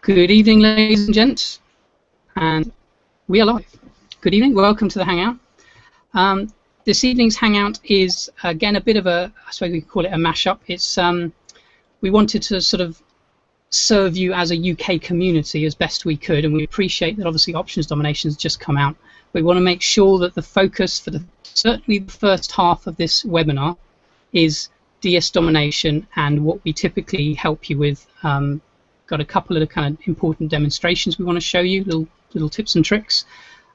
Good evening, ladies and gents, and we are live. Good evening, welcome to the Hangout. This evening's Hangout is, again, a bit of a, I suppose we could call it a mashup. It's, we wanted to sort of serve you as a UK community as best we could, and we appreciate that obviously Options Domination has just come out. We want to make sure that the focus for certainly the first half of this webinar is DS Domination and what we typically help you with. Got a couple of kind of important demonstrations we want to show you, little tips and tricks,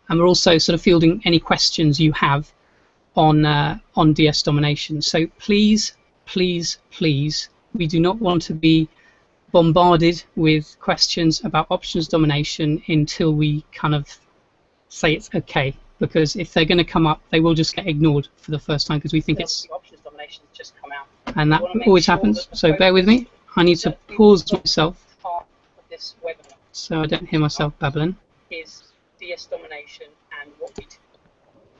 and we're also sort of fielding any questions you have on DS Domination. So please, please, please, we do not want to be bombarded with questions about Options Domination until we kind of say it's okay, because if they're going to come up, they will just get ignored for the first time because we think it's Options Domination has just come out, and that always happens. So bear with me. I need to pause myself so I don't hear myself babbling. Is DS Domination and what we do.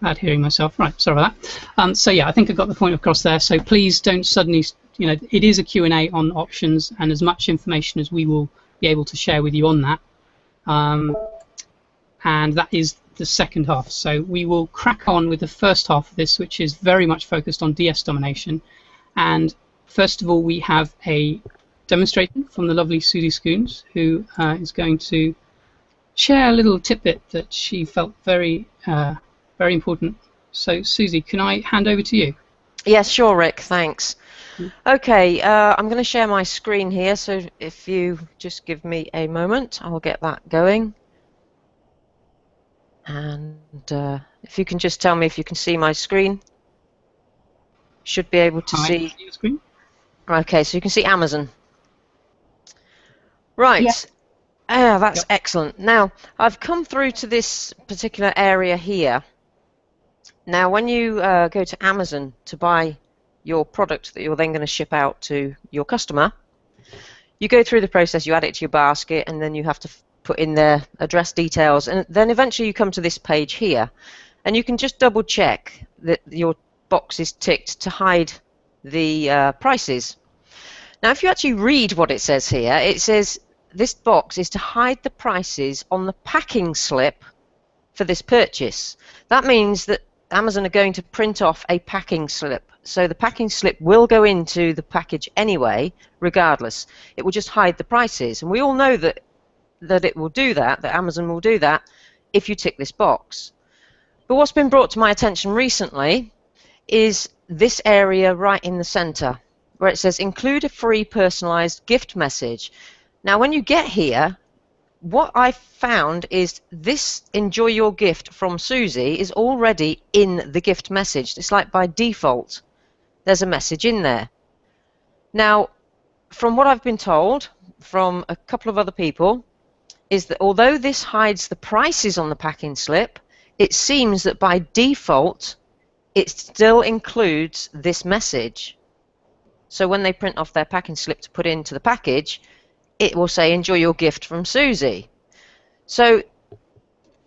Bad hearing myself. Right, sorry about that. So yeah, I think I got the point across there. So please don't suddenly, you know, it is a Q&A on options, and as much information as we will be able to share with you on that. And that is the second half. So we will crack on with the first half of this, which is very much focused on DS Domination. And first of all, we have a demonstration from the lovely Susie Scoons, who is going to share a little tidbit that she felt very important. So Susie, can I hand over to you? Yes, sure, Rick, thanks. Okay, I'm going to share my screen here, so if you just give me a moment, I'll get that going. And if you can just tell me if you can see my screen. Should be able to see your screen. Okay, so you can see Amazon. Right, yeah. That's excellent. Now, I've come through to this particular area here. Now, when you go to Amazon to buy your product that you're then going to ship out to your customer, you go through the process, you add it to your basket, and then you have to put in their address details, and then eventually you come to this page here, and you can just double check that your box is ticked to hide the prices. Now, if you actually read what it says here, it says this box is to hide the prices on the packing slip for this purchase. That means that Amazon are going to print off a packing slip. So the packing slip will go into the package anyway, regardless. It will just hide the prices. And we all know that it will do that Amazon will do that if you tick this box. But what's been brought to my attention recently is this area right in the center, where it says include a free personalized gift message. Now, when you get here, what I found is this enjoy your gift from Susie is already in the gift message. It's like by default there's a message in there. Now, from what I've been told from a couple of other people, is that although this hides the prices on the packing slip, it seems that by default it still includes this message. So when they print off their packing slip to put into the package, it will say enjoy your gift from Susie. So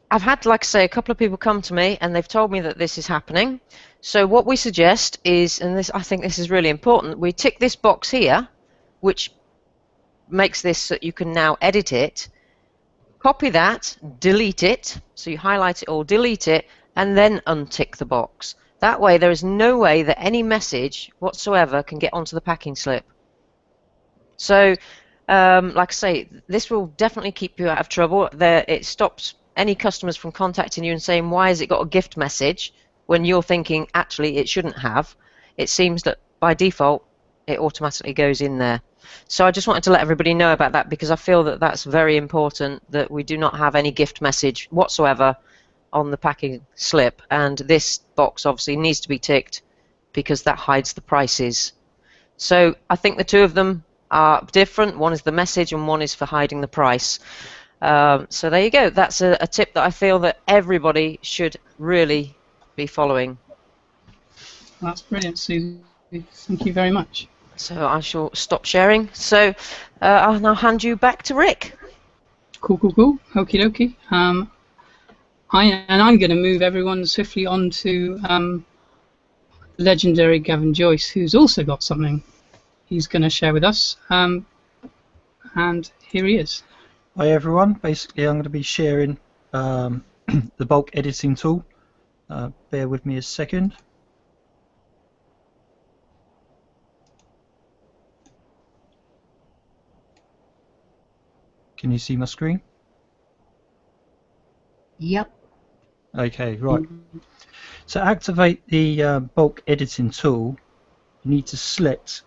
I've had, like I say, a couple of people come to me and they've told me that this is happening. So what we suggest is, and this, I think this is really important, we tick this box here, which makes this so that you can now edit it, copy that, delete it, so you highlight it all, delete it, and then untick the box. That way there is no way that any message whatsoever can get onto the packing slip. So like I say, this will definitely keep you out of trouble. It stops any customers from contacting you and saying, why has it got a gift message, when you're thinking actually it shouldn't have. It seems that by default it automatically goes in there. So I just wanted to let everybody know about that, because I feel that that's very important, that we do not have any gift message whatsoever on the packing slip, and this box obviously needs to be ticked because that hides the prices. So I think the two of them are different. One is the message and one is for hiding the price. So there you go. That's a tip that I feel that everybody should really be following. That's brilliant, Susie. Thank you very much. So I shall stop sharing. So I'll now hand you back to Rick. Cool. Okie dokie. I'm going to move everyone swiftly on to legendary Gavin Joyce, who's also got something he's going to share with us. And here he is. Hi everyone, basically I'm going to be sharing the bulk editing tool. Bear with me a second. Can you see my screen? Yep. Okay, right. To activate the bulk editing tool, you need to select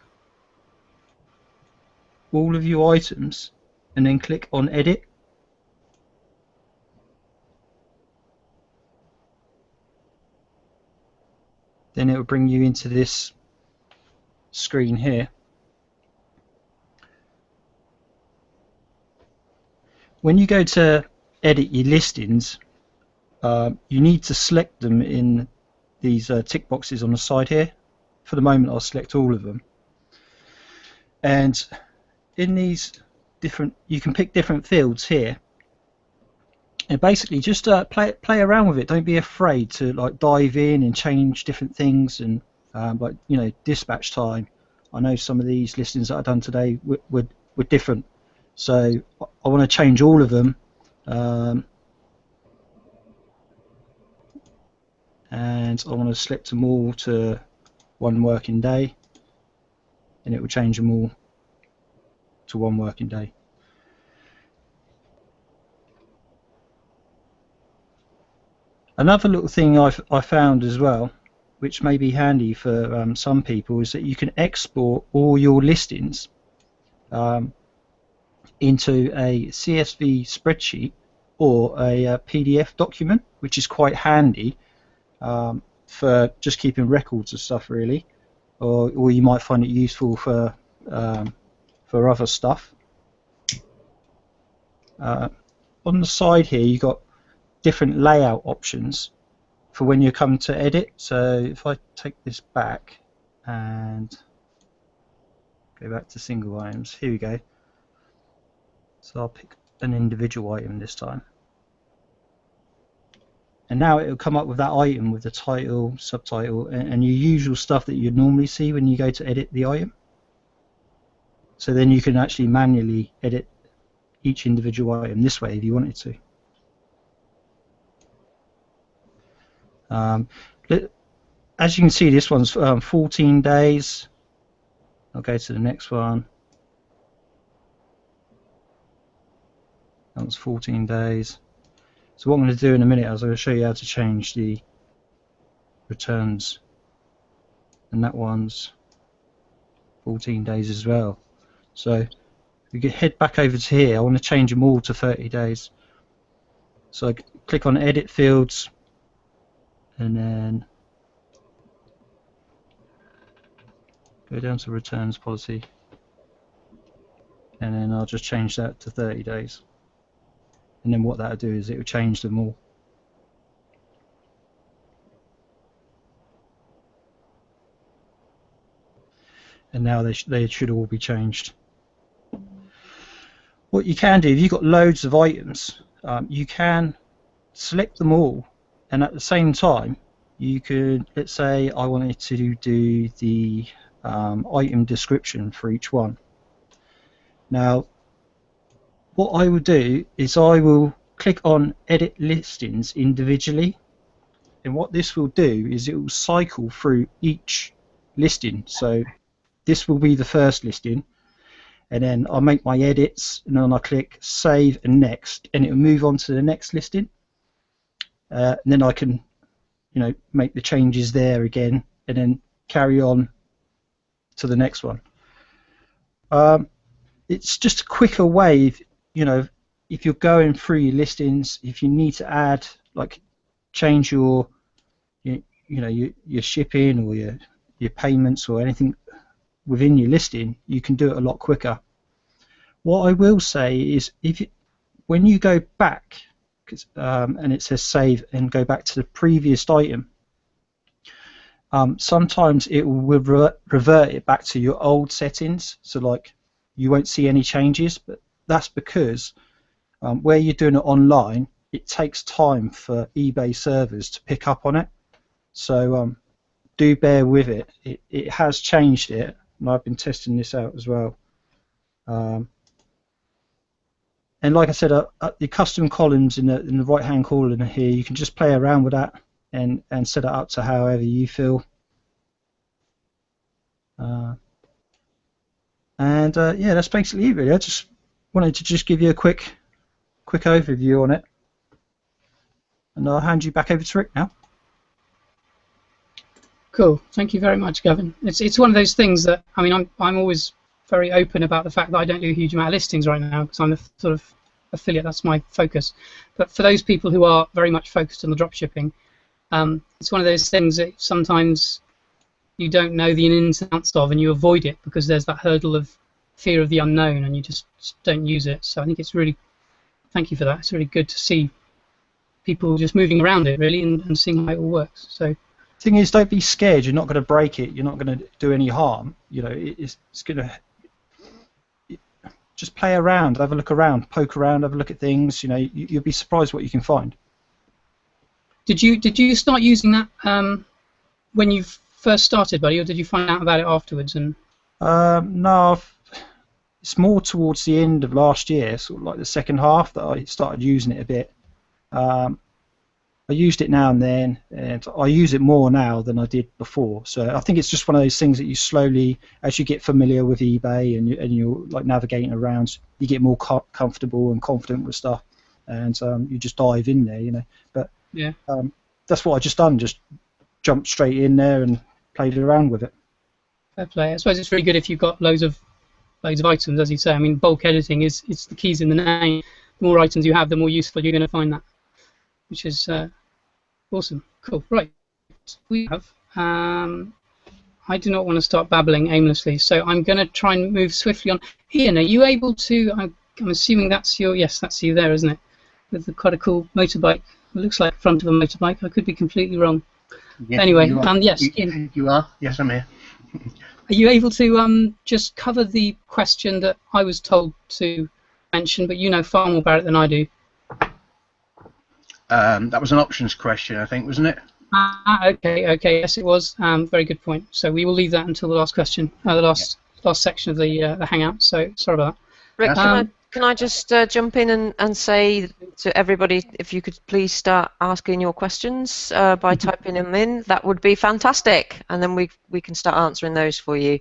all of your items and then click on edit. Then it will bring you into this screen here. When you go to edit your listings, you need to select them in these tick boxes on the side here. For the moment I'll select all of them. And in these different, you can pick different fields here. And basically just play around with it. Don't be afraid to like dive in and change different things. And like, you know, dispatch time. I know some of these listings that I've done today were different. So I want to change all of them. And I want to select them all to 1 working day, and it will change them all to 1 working day. Another little thing I found as well, which may be handy for some people, is that you can export all your listings into a CSV spreadsheet or a PDF document, which is quite handy for just keeping records of stuff, really, or you might find it useful for other stuff. On the side here, you've got different layout options for when you come to edit. So if I take this back and go back to single items, here we go. So I'll pick an individual item this time. And now it will come up with that item with the title, subtitle, and your usual stuff that you'd normally see when you go to edit the item. So then you can actually manually edit each individual item this way if you wanted to. As you can see, this one's 14 days. I'll go to the next one. That one's 14 days. So what I'm going to do in a minute is I'm going to show you how to change the returns. And that one's 14 days as well. So if we could head back over to here, I want to change them all to 30 days. So I click on edit fields, and then go down to returns policy, and then I'll just change that to 30 days. And then what that'll do is it will change them all. And now they should all be changed. What you can do, if you've got loads of items, you can select them all, and at the same time you could, let's say I wanted to do the item description for each one. Now what I will do is I will click on edit listings individually, and what this will do is it will cycle through each listing. So this will be the first listing, and then I'll make my edits, and then I'll click save and next, and it will move on to the next listing. And then I can, you know, make the changes there again, and then carry on to the next one. It's just a quicker way, you know, if you're going through your listings, if you need to add, like, change your, you know, your shipping or your payments or anything within your listing, you can do it a lot quicker. What I will say is, when you go back, and it says save and go back to the previous item, sometimes it will revert it back to your old settings, so like you won't see any changes, but that's because where you're doing it online, it takes time for eBay servers to pick up on it. So do bear with it. It has changed it, and I've been testing this out as well. And like I said, the custom columns in the right-hand corner here, you can just play around with that and set it up to however you feel. Yeah, that's basically it really. I just wanted to just give you a quick overview on it, and I'll hand you back over to Rick now. Cool. Thank you very much, Gavin. It's one of those things that, I mean, I'm always very open about the fact that I don't do a huge amount of listings right now because I'm a sort of affiliate. That's my focus. But for those people who are very much focused on the dropshipping, it's one of those things that sometimes you don't know the ins and outs of, and you avoid it because there's that hurdle of fear of the unknown, and you just don't use it. So I think it's really, thank you for that. It's really good to see people just moving around it really and seeing how it all works. So. Thing is, don't be scared. You're not going to break it. You're not going to do any harm. You know, it's going to just play around, have a look around, poke around, have a look at things. You know, you'll be surprised what you can find. Did you start using that when you first started, buddy, or did you find out about it afterwards? And no, it's more towards the end of last year, sort of like the second half, that I started using it a bit. I used it now and then, and I use it more now than I did before. So I think it's just one of those things that you slowly, as you get familiar with eBay and you're like navigating around, you get more comfortable and confident with stuff, and you just dive in there, you know. But yeah, that's what I just done. Just jumped straight in there and played around with it. Fair play. I suppose it's really good if you've got loads of items, as you say. I mean, bulk editing it's the keys in the name. The more items you have, the more useful you're going to find that. Which is awesome. Cool. Right. We have. I do not want to start babbling aimlessly, so I'm going to try and move swiftly on. Ian, are you able to? I'm assuming that's your. Yes, that's you there, isn't it? With quite a cool motorbike. It looks like the front of a motorbike. I could be completely wrong. Yes, anyway, yes, Ian. You are. Yes, I'm here. Are you able to just cover the question that I was told to mention, but you know far more about it than I do? That was an options question, I think, wasn't it? Okay, yes, it was. Very good point. So we will leave that until the last question, the last section of the Hangout. So sorry about that. Rick, can I just jump in and say to everybody, if you could please start asking your questions by typing them in, that would be fantastic, and then we can start answering those for you.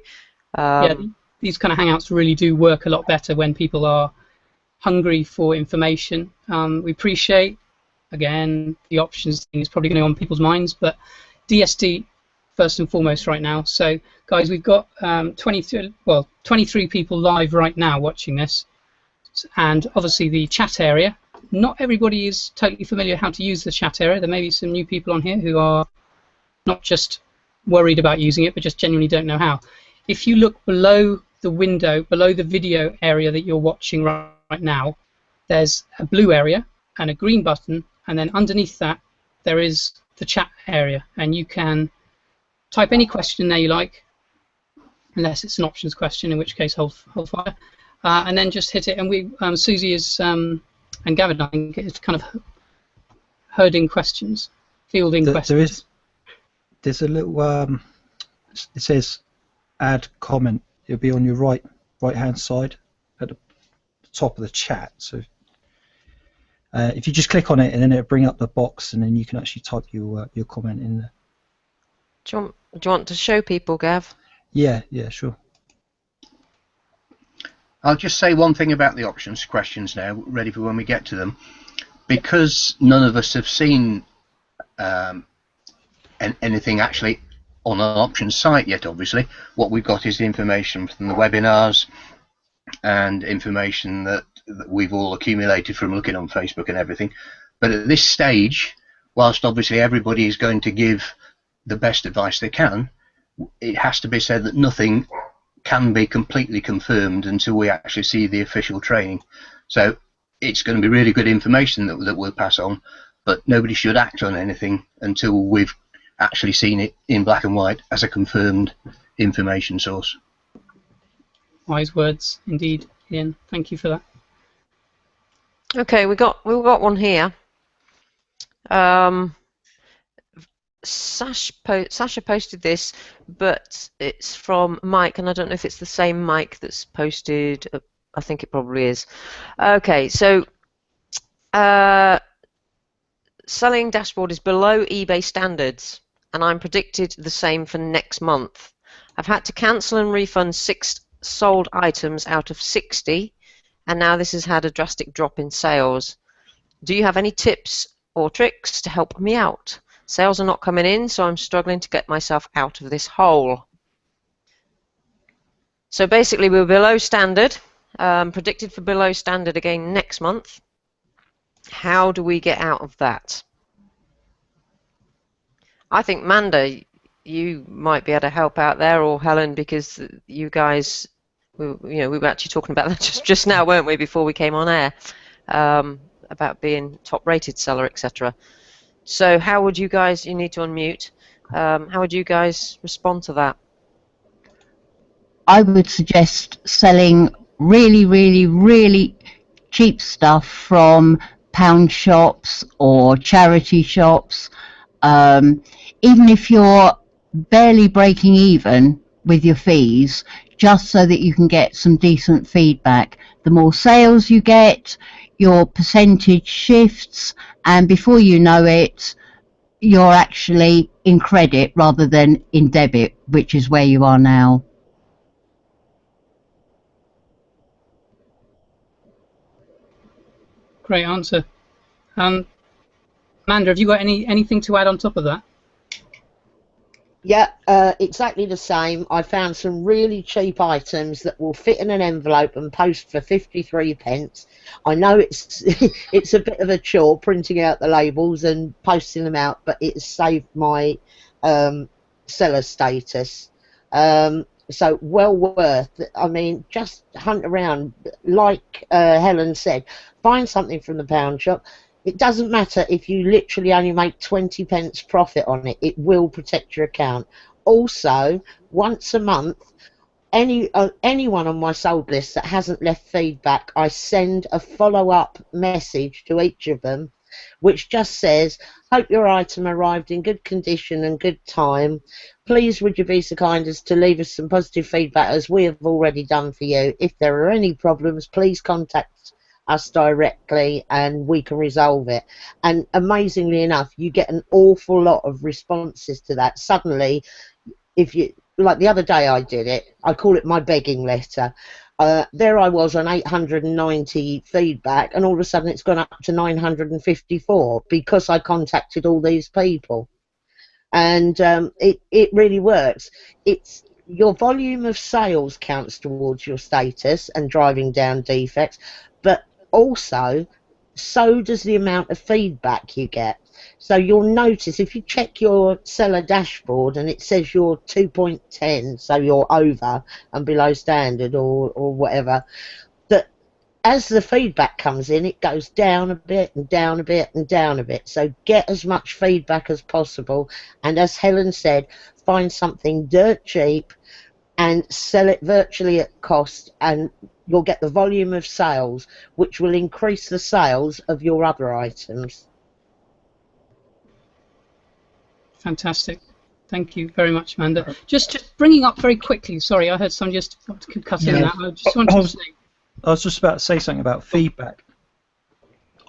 Yeah, these kind of Hangouts really do work a lot better when people are hungry for information. We appreciate. Again, the options thing is probably going to be on people's minds, but DSD first and foremost right now. So, guys, we've got 23 people live right now watching this, and obviously the chat area. Not everybody is totally familiar how to use the chat area. There may be some new people on here who are not just worried about using it, but just genuinely don't know how. If you look below the window, below the video area that you're watching right now, there's a blue area and a green button. And then underneath that, there is the chat area, and you can type any question there you like, unless it's an options question, in which case hold fire, and then just hit it. And we, Susie is, and Gavin, I think, is kind of herding questions, fielding questions. There's a little, it says add comment. It'll be on your right hand side at the top of the chat. So. If you just click on it, and then it'll bring up the box, and then you can actually type your comment in there. Do you want to show people, Gav? Yeah, sure. I'll just say one thing about the options questions now, ready for when we get to them. Because none of us have seen anything actually on an options site yet, obviously, what we've got is the information from the webinars and information that we've all accumulated from looking on Facebook and everything. But at this stage, whilst obviously everybody is going to give the best advice they can, it has to be said that nothing can be completely confirmed until we actually see the official training. So it's going to be really good information that we'll pass on, but nobody should act on anything until we've actually seen it in black and white as a confirmed information source. Wise words indeed, Ian. Thank you for that. Okay, we've got one here. Sasha posted this, but it's from Mike, and I don't know if it's the same Mike that's posted I think it probably is. Okay, so selling dashboard is below eBay standards, and I'm predicted the same for next month. I've had to cancel and refund 6 sold items out of 60, and now this has had a drastic drop in sales. Do you have any tips or tricks to help me out? Sales are not coming in, so I'm struggling to get myself out of this hole. So basically we're below standard, predicted for below standard again next month. How do we get out of that? I think Manda, you might be able to help out there, or Helen, because you guys, we were actually talking about that just now, weren't we, before we came on air, about being top-rated seller, etc. So how would you guys, you need to unmute, how would you guys respond to that? I would suggest selling really, really, really cheap stuff from pound shops or charity shops. Even if you're barely breaking even with your fees, just so that you can get some decent feedback. The more sales you get, your percentage shifts, and before you know it, you're actually in credit rather than in debit, which is where you are now. Great answer. Amanda, have you got anything to add on top of that? Yeah, exactly the same. I found some really cheap items that will fit in an envelope and post for 53p. I know it's it's a bit of a chore printing out the labels and posting them out, but it's saved my seller status. So well worth. I mean, just hunt around, like Helen said, find something from the pound shop. It doesn't matter if you literally only make 20p profit on it. It will protect your account. Also, once a month, anyone on my sold list that hasn't left feedback, I send a follow-up message to each of them, which just says, hope your item arrived in good condition and good time. Please would you be so kind as to leave us some positive feedback, as we have already done for you. If there are any problems, please contact us directly and we can resolve it. And amazingly enough, you get an awful lot of responses to that. Suddenly, if you, like the other day I did it, I call it my begging letter. There I was on 890 feedback, and all of a sudden it's gone up to 954 because I contacted all these people. And it really works. It's your volume of sales counts towards your status and driving down defects, but also so does the amount of feedback you get. So you'll notice if you check your seller dashboard and it says you're 2.10, so you're over and below standard or whatever, that as the feedback comes in, it goes down a bit and down a bit and down a bit. So get as much feedback as possible, and as Helen said, find something dirt cheap and sell it virtually at cost, and you'll get the volume of sales, which will increase the sales of your other items. Fantastic. Thank you very much, Amanda. Just bringing up very quickly, sorry, I heard someone just cut in and out. I just wanted to say. I was just about to say something about feedback.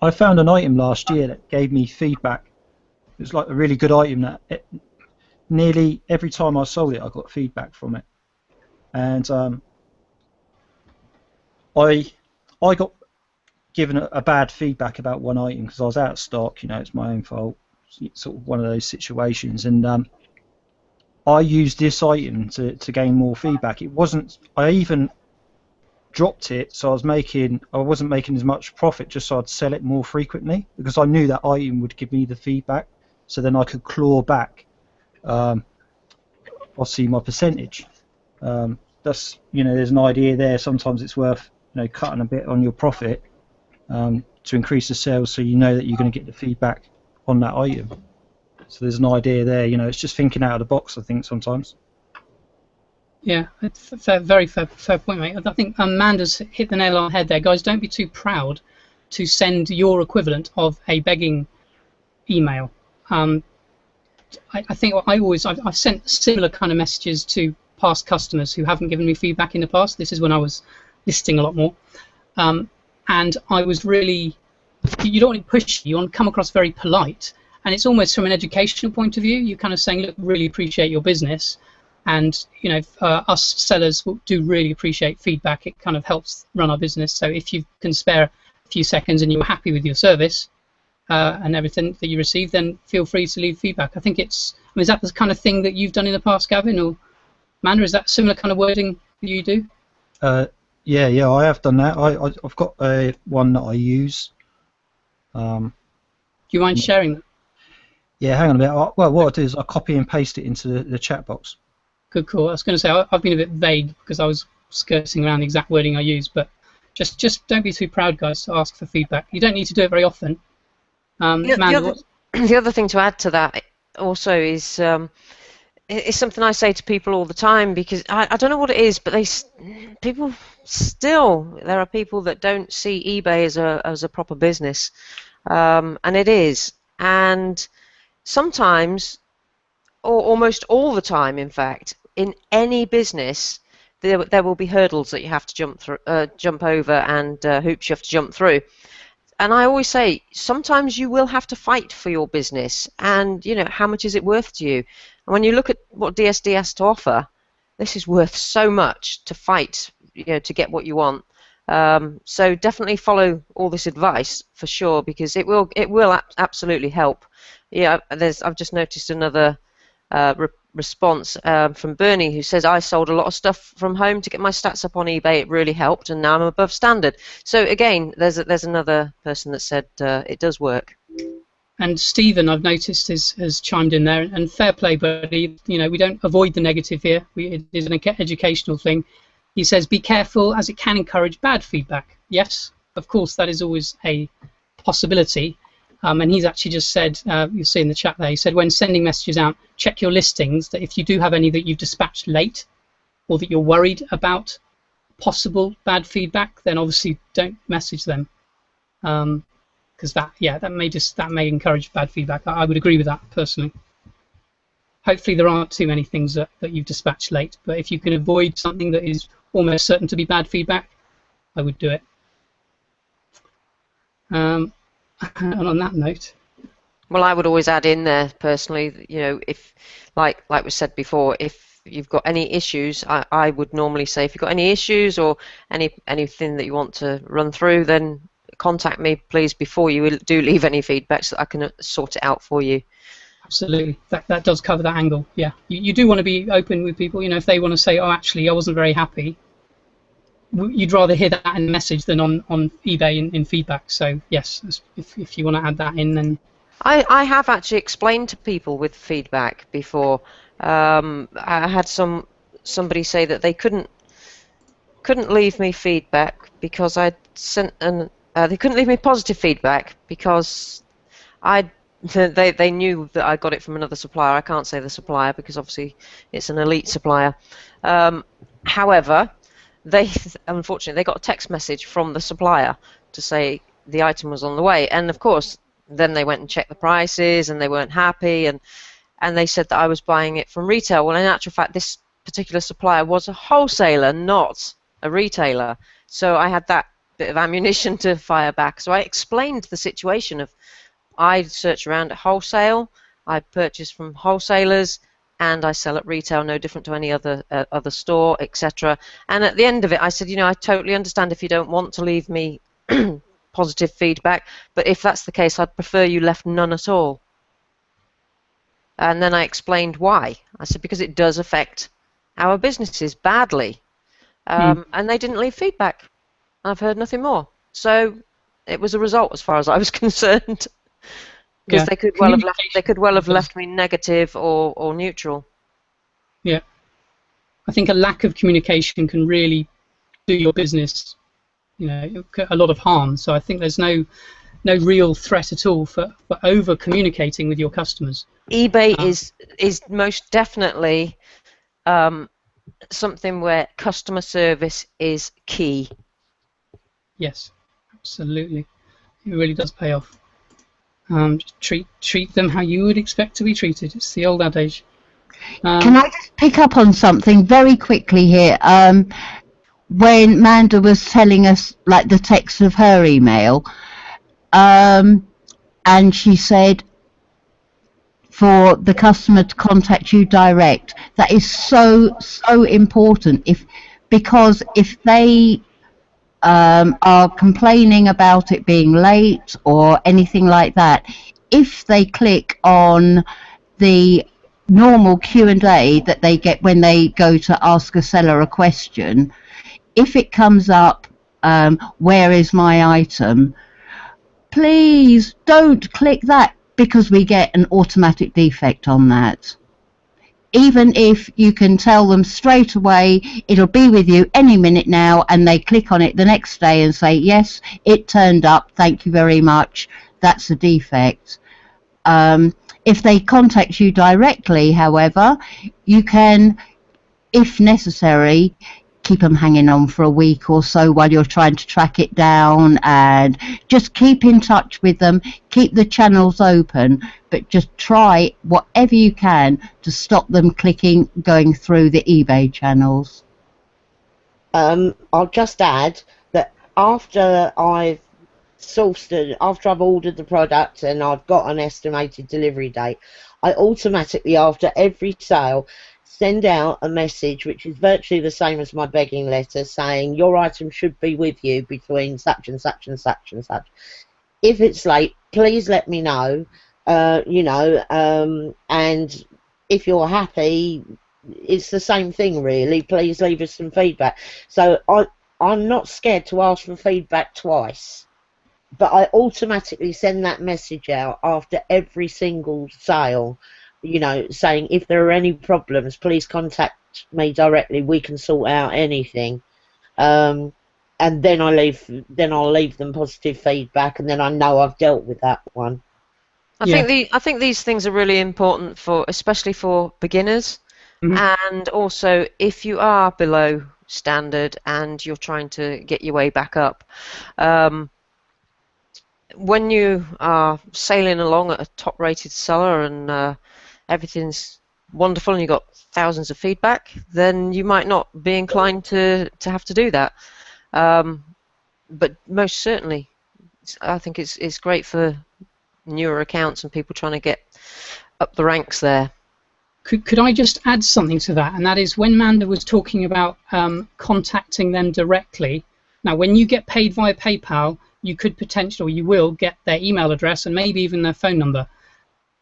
I found an item last year that gave me feedback. It was like a really good item that nearly every time I sold it, I got feedback from it. And I got given a bad feedback about one item because I was out of stock. You know, it's my own fault. It's sort of one of those situations. And I used this item to gain more feedback. It wasn't. I even dropped it, so I wasn't making as much profit, just so I'd sell it more frequently because I knew that item would give me the feedback. So then I could claw back, obviously, my percentage. That's, you know, there's an idea there. Sometimes it's worth, you know, cutting a bit on your profit to increase the sales, so you know that you're going to get the feedback on that item. So there's an idea there. You know, it's just thinking out of the box, I think, sometimes. Yeah, it's a very fair point, mate. I think Amanda's hit the nail on the head there. Guys, don't be too proud to send your equivalent of a begging email. I think I've sent similar kind of messages to past customers who haven't given me feedback in the past. This is when I was listing a lot more. And I was really, you don't want to push, you want to come across very polite. And it's almost from an educational point of view, you're kind of saying, look, really appreciate your business. And, you know, us sellers do really appreciate feedback. It kind of helps run our business. So if you can spare a few seconds and you're happy with your service and everything that you receive, then feel free to leave feedback. I think it's, I mean, is that the kind of thing that you've done in the past, Gavin, or Amanda? Is that similar kind of wording that you do? Yeah, I have done that. I've got one that I use. Do you mind sharing that? Yeah, hang on a minute. Well, what I do is I copy and paste it into the chat box. Good call. I was going to say I've been a bit vague because I was skirting around the exact wording I use, but just don't be too proud, guys, to ask for feedback. You don't need to do it very often. The other thing to add to that also is it's something I say to people all the time, because I don't know what it is, but there are people that don't see eBay as a proper business, and it is. And sometimes, or almost all the time, in fact, in any business, there will be hurdles that you have to jump over, and hoops you have to jump through. And I always say, sometimes you will have to fight for your business, and you know, how much is it worth to you? And when you look at what DSD has to offer, this is worth so much to fight, you know, to get what you want. So definitely follow all this advice for sure, because it will absolutely help. Yeah, I've just noticed another response from Bernie, who says, I sold a lot of stuff from home to get my stats up on eBay. It really helped, and now I'm above standard. So again, there's another person that said it does work. And Stephen, I've noticed, has chimed in there, and fair play, but you know, we don't avoid the negative here. It is an educational thing. He says, be careful, as it can encourage bad feedback. Yes, of course, that is always a possibility. And he's actually just said, you'll see in the chat there, he said, when sending messages out, check your listings, that if you do have any that you've dispatched late, or that you're worried about possible bad feedback, then obviously don't message them. Because that may encourage bad feedback. I would agree with that personally. Hopefully there aren't too many things that you've dispatched late, but if you can avoid something that is almost certain to be bad feedback, I would do it. And on that note, well, I would always add in there personally, you know, if like we said before, if you've got any issues, I would normally say, if you've got any issues or anything that you want to run through, then contact me, please, before you do leave any feedback, so that I can sort it out for you. Absolutely, that does cover that angle. Yeah, you do want to be open with people. You know, if they want to say, oh, actually, I wasn't very happy, you'd rather hear that in a message than on eBay in feedback. So yes, if you want to add that in, then I have actually explained to people with feedback before. I had somebody say that they couldn't leave me feedback because I'd sent they couldn't leave me positive feedback because they knew that I got it from another supplier. I can't say the supplier because obviously it's an elite supplier. However, unfortunately they got a text message from the supplier to say the item was on the way, and of course then they went and checked the prices and they weren't happy, and they said that I was buying it from retail. Well, in actual fact, this particular supplier was a wholesaler, not a retailer, so I had that bit of ammunition to fire back. So I explained the situation of I search around at wholesale, I purchase from wholesalers, and I sell at retail, no different to any other store, etc. And at the end of it, I said, you know, I totally understand if you don't want to leave me positive feedback, but if that's the case, I'd prefer you left none at all. And then I explained why. I said, because it does affect our businesses badly. And they didn't leave feedback. I've heard nothing more. So it was a result as far as I was concerned. Because they could well have left me negative or neutral. Yeah, I think a lack of communication can really do your business, you know, a lot of harm. So I think there's no real threat at all for over communicating with your customers. eBay is most definitely something where customer service is key. Yes, absolutely. It really does pay off. Treat them how you would expect to be treated. It's the old adage. Can I just pick up on something very quickly here? when Manda was telling us like the text of her email, and she said for the customer to contact you direct. That is so important, because if they are complaining about it being late or anything like that, if they click on the normal Q&A that they get when they go to ask a seller a question, if it comes up, where is my item, please don't click that, because we get an automatic defect on that. Even if you can tell them straight away it'll be with you any minute now, and they click on it the next day and say, yes, it turned up, thank you very much, that's a defect. If they contact you directly, however, you can, if necessary, keep them hanging on for a week or so while you're trying to track it down, and just keep in touch with them, keep the channels open, but just try whatever you can to stop them going through the eBay channels. I'll just add that after I've ordered the product and I've got an estimated delivery date, I automatically, after every sale, send out a message which is virtually the same as my begging letter, saying your item should be with you between such and such and such and such. If it's late, please let me know. And if you're happy, it's the same thing really. Please leave us some feedback. So I'm not scared to ask for feedback twice, but I automatically send that message out after every single sale, saying if there are any problems, please contact me directly. We can sort out anything. And then I'll leave them positive feedback, and then I know I've dealt with that one. I think these things are really important especially for beginners, and also if you are below standard and you're trying to get your way back up. When you are sailing along at a top-rated seller and everything's wonderful and you've got thousands of feedback, then you might not be inclined to have to do that. But most certainly, I think it's great for newer accounts and people trying to get up the ranks there. Could I just add something to that? And that is, when Manda was talking about contacting them directly, now when you get paid via PayPal, you could potentially, or you will, get their email address and maybe even their phone number.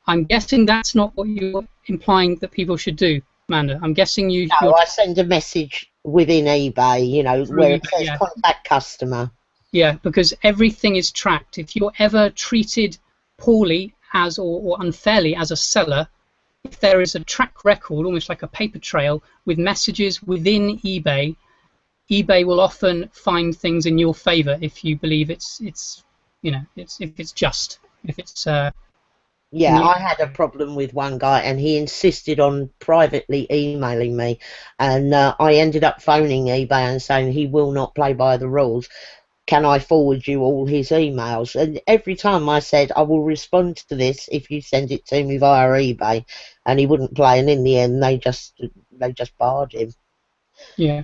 I'm guessing that's not what you're implying that people should do, Amanda. I'm guessing you... No, I send a message within eBay, where it says contact customer. Yeah, because everything is tracked. If you're ever treated poorly or unfairly as a seller, if there is a track record, almost like a paper trail, with messages within eBay, eBay will often find things in your favor if you believe if it's just, if it's yeah, I had a problem with one guy and he insisted on privately emailing me, and I ended up phoning eBay and saying he will not play by the rules. Can I forward you all his emails? And every time I said, I will respond to this if you send it to me via eBay, and he wouldn't play, and in the end they just barred him. Yeah.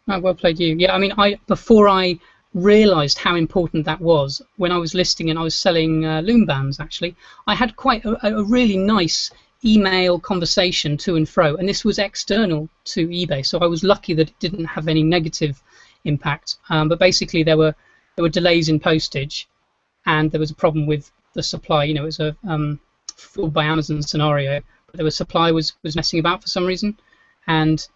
Oh, well played you. Yeah, I mean, before I realised how important that was, when I was listing and I was selling loom bands, actually, I had quite a really nice email conversation to and fro, and this was external to eBay, so I was lucky that it didn't have any negative impact. But basically, there were delays in postage, and there was a problem with the supply. It was a Fulfilled by Amazon scenario, but the supply was messing about for some reason, and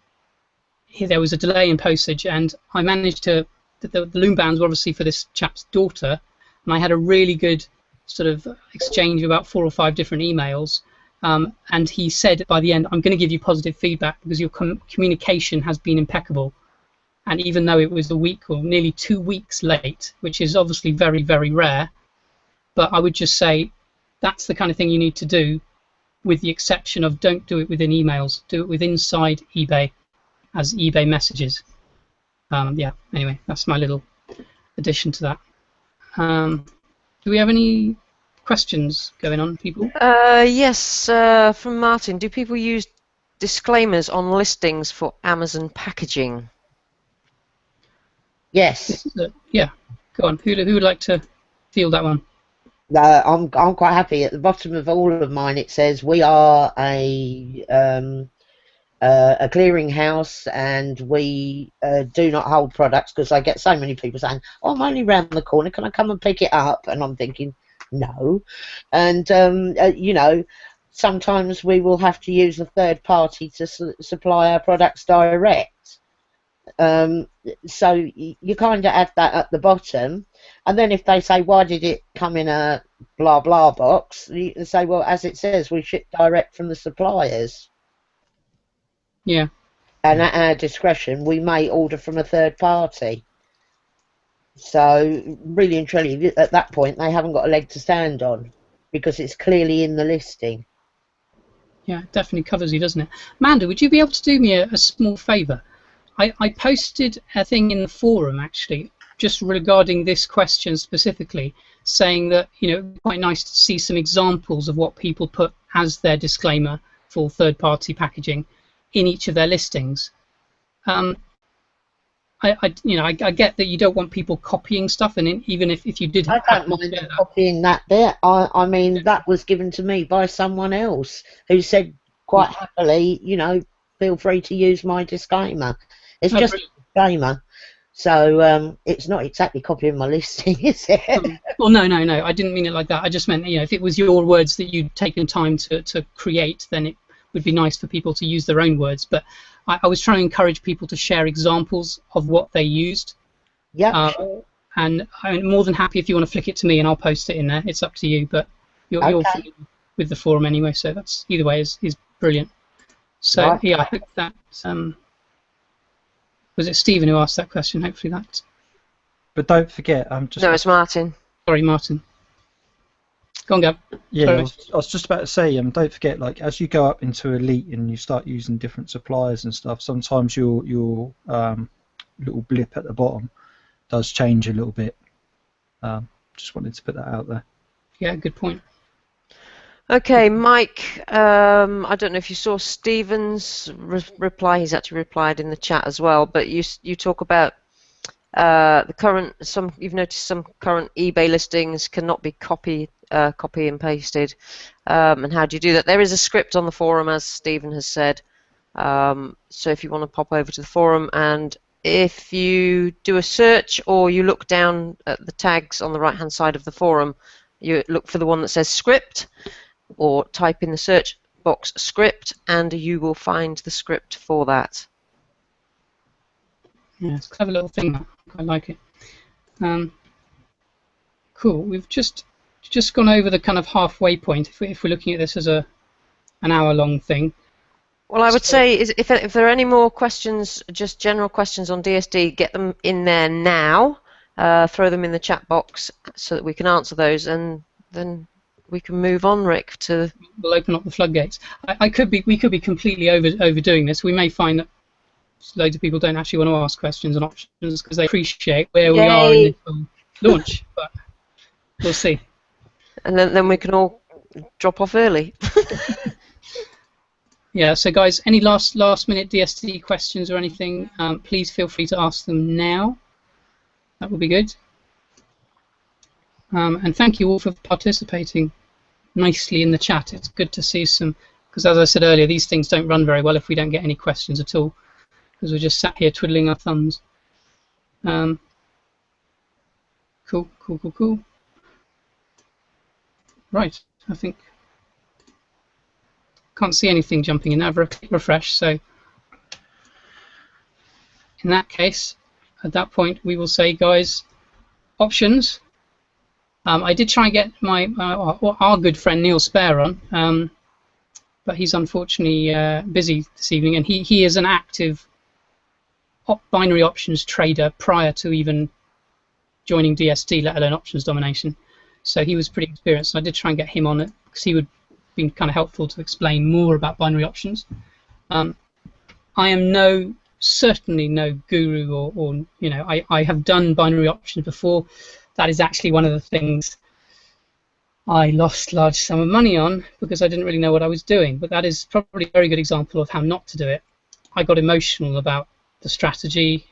there was a delay in postage, and I managed to. The loom bands were obviously for this chap's daughter, and I had a really good sort of exchange of about 4 or 5 different emails, and he said by the end, I'm going to give you positive feedback because your communication has been impeccable. And even though it was a week or nearly 2 weeks late, which is obviously very, very rare, but I would just say that's the kind of thing you need to do, with the exception of don't do it within emails, do it with inside eBay as eBay messages. Yeah, anyway, that's my little addition to that. Do we have any questions going on, people? Yes, from Martin. Do people use disclaimers on listings for Amazon packaging? Yes. Yeah, go on. Who would like to field that one? I'm quite happy. At the bottom of all of mine, it says we are a clearinghouse, and we do not hold products, because I get so many people saying, "Oh, I'm only round the corner. Can I come and pick it up?" And I'm thinking, no. And you know, sometimes we will have to use a third party to supply our products direct. So you kind of add that at the bottom, and then if they say, why did it come in a blah blah box, you can say, well, as it says, we ship direct from the suppliers. Yeah. And at our discretion, we may order from a third party. So really and truly, at that point, they haven't got a leg to stand on, because it's clearly in the listing. Yeah, it definitely covers you, doesn't it? Amanda, would you be able to do me a small favour? I posted a thing in the forum, actually, just regarding this question specifically, saying that, you know, it'd be quite nice to see some examples of what people put as their disclaimer for third-party packaging in each of their listings. I get that you don't want people copying stuff, and even if you did, I don't mind them copying that bit. I mean, that was given to me by someone else who said quite happily, you know, feel free to use my disclaimer. It's just a disclaimer, so it's not exactly copying my listing, is it? Well, no, I didn't mean it like that. I just meant, you know, if it was your words that you'd taken time to create, then it would be nice for people to use their own words. But I was trying to encourage people to share examples of what they used. Yeah. And I'm more than happy if you want to flick it to me, and I'll post it in there. It's up to you, but you're familiar with the forum anyway, so that's either way is brilliant. So right. Yeah, I hope that was it Stephen who asked that question. Hopefully that. But don't forget, No, it's Martin. Sorry, Martin. Go on, Gav. Yeah, I was just about to say, don't forget, like, as you go up into Elite and you start using different suppliers and stuff, sometimes your little blip at the bottom does change a little bit. Just wanted to put that out there. Yeah, good point. Okay, Mike, I don't know if you saw Stephen's reply. He's actually replied in the chat as well, but you talk about the current, you've noticed some current eBay listings cannot be copy and pasted, and how do you do that? There is a script on the forum, as Stephen has said, so if you want to pop over to the forum, and if you do a search or you look down at the tags on the right hand side of the forum, you look for the one that says script, or type in the search box script, and you will find the script for that. Yeah, it's a clever little thing. I like it. Cool. We've just gone over the kind of halfway point. If we're looking at this as an hour-long thing. Well, I would say if there are any more questions, just general questions on DSD, get them in there now. Throw them in the chat box so that we can answer those, and then we can move on, Rick. We'll open up the floodgates. We could be completely overdoing this. We may find that loads of people don't actually want to ask questions and options because they appreciate where we are in the launch, but we'll see. And then we can all drop off early. Yeah, so guys, any last minute DSD questions or anything, please feel free to ask them now. That would be good. And thank you all for participating nicely in the chat. It's good to see some, because as I said earlier, these things don't run very well if we don't get any questions at all, because we're just sat here twiddling our thumbs. Cool. Right, I think can't see anything jumping in. I've refresh, so in that case, at that point, we will say, guys, options. I did try and get our good friend Neil Spare on, but he's unfortunately busy this evening, and he is an active binary options trader prior to even joining DSD, let alone options domination. So he was pretty experienced. I did try and get him on it because he would be kind of helpful to explain more about binary options. I am certainly no guru, or you know, I have done binary options before. That is actually one of the things I lost large sum of money on because I didn't really know what I was doing. But that is probably a very good example of how not to do it. I got emotional about the strategy.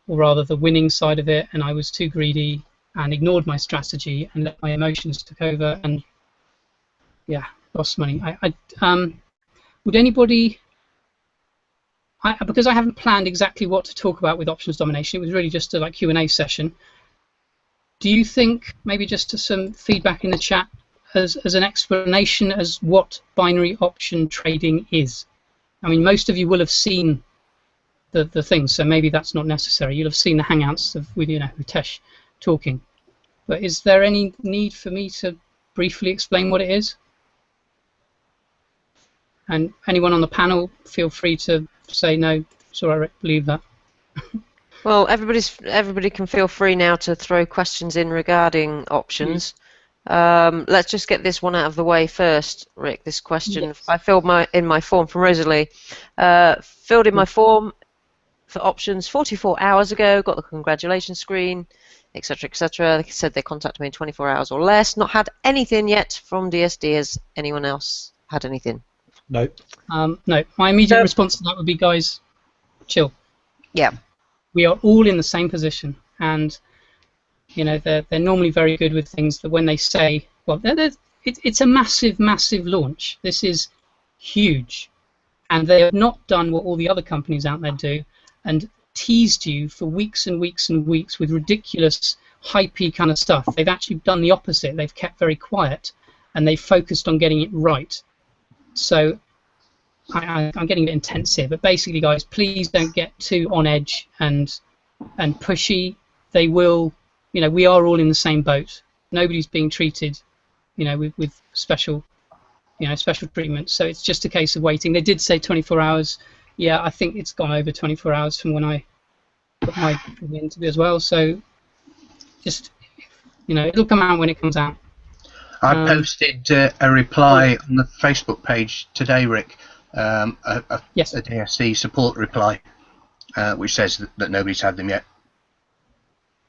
or rather the winning side of it, and I was too greedy and ignored my strategy and let my emotions take over, and yeah, lost money. Would anybody? Because I haven't planned exactly what to talk about with options domination, it was really just a Q&A session. Do you think maybe just some feedback in the chat as an explanation as what binary option trading is? I mean, most of you will have seen the things, so maybe that's not necessary. You'll have seen the Hangouts with Tesh talking. But is there any need for me to briefly explain what it is? And anyone on the panel, feel free to say no. It's all right, Rick, believe that. Well, everybody can feel free now to throw questions in regarding options. Let's just get this one out of the way first, Rick. This question, yes. I filled in my form from Rosalie. Filled in my form for options 44 hours ago. Got the congratulations screen, etc., etc. They said they contacted me in 24 hours or less. Not had anything yet from DSD. Has anyone else had anything? No. No. My immediate response to that would be, guys, chill. Yeah. We are all in the same position, and they're normally very good with things that when they say, well, it's a massive, massive launch. This is huge, and they have not done what all the other companies out there do, and teased you for weeks and weeks and weeks with ridiculous, hypey kind of stuff. They've actually done the opposite. They've kept very quiet, and they've focused on getting it right. So I'm getting a bit intense here, but basically, guys, please don't get too on edge and pushy. They will, we are all in the same boat. Nobody's being treated, with special, special treatment. So it's just a case of waiting. They did say 24 hours. Yeah, I think it's gone over 24 hours from when I put my interview as well. So just, it'll come out when it comes out. I posted a reply on the Facebook page today, Rick. Yes. A DSD support reply, which says that nobody's had them yet.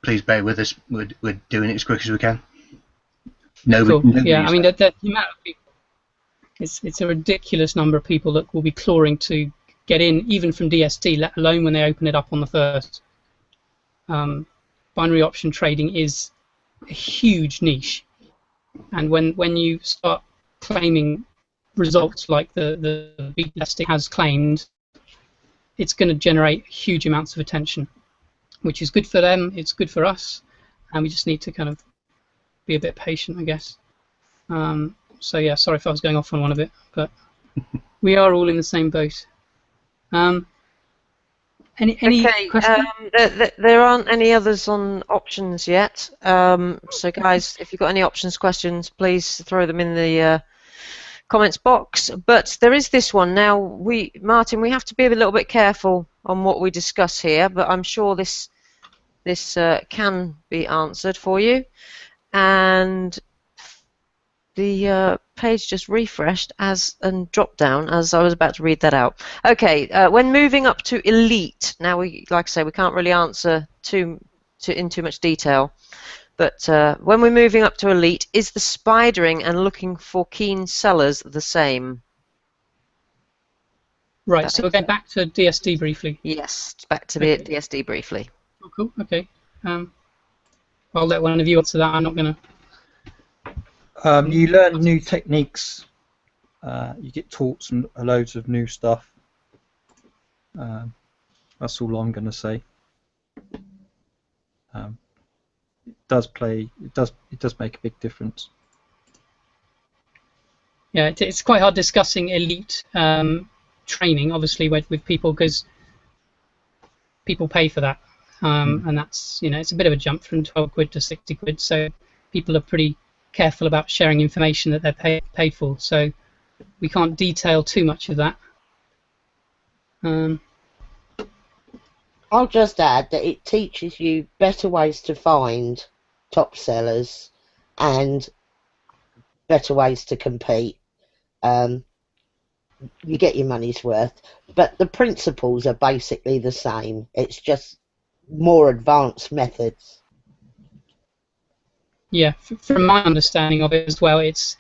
Please bear with us. We're doing it as quick as we can. Nobody. Yeah, I mean, the amount of people, it's a ridiculous number of people that will be clawing to get in, even from DSD, let alone when they open it up on the 1st. Binary option trading is a huge niche. And when you start claiming results like the beta testing has claimed, it's going to generate huge amounts of attention, which is good for them, it's good for us, and we just need to kind of be a bit patient, I guess. So yeah, sorry if I was going off on one of it, but we are all in the same boat. Any questions? There aren't any others on options yet. So guys, if you've got any options questions, please throw them in the comments box. But there is this one. Now, Martin, we have to be a little bit careful on what we discuss here, but I'm sure this can be answered for you. And the page just refreshed and dropped down as I was about to read that out. Okay, when moving up to elite, now like I say, we can't really answer in too much detail, but when we're moving up to elite, is the spidering and looking for keen sellers the same? Right, so we're going back to DSD briefly. Yes, back to the DSD briefly. Oh, cool, okay. I'll let one of you answer that. I'm not going to. You learn new techniques. You get taught some loads of new stuff. That's all I'm going to say. It does make a big difference. Yeah, it's quite hard discussing elite training, obviously, with people, because people pay for that, and that's it's a bit of a jump from 12 quid to 60 quid. So people are pretty careful about sharing information that they're paid for, so we can't detail too much of that. I'll just add that it teaches you better ways to find top sellers and better ways to compete. You get your money's worth, but the principles are basically the same. It's just more advanced methods. Yeah, from my understanding of it as well, it's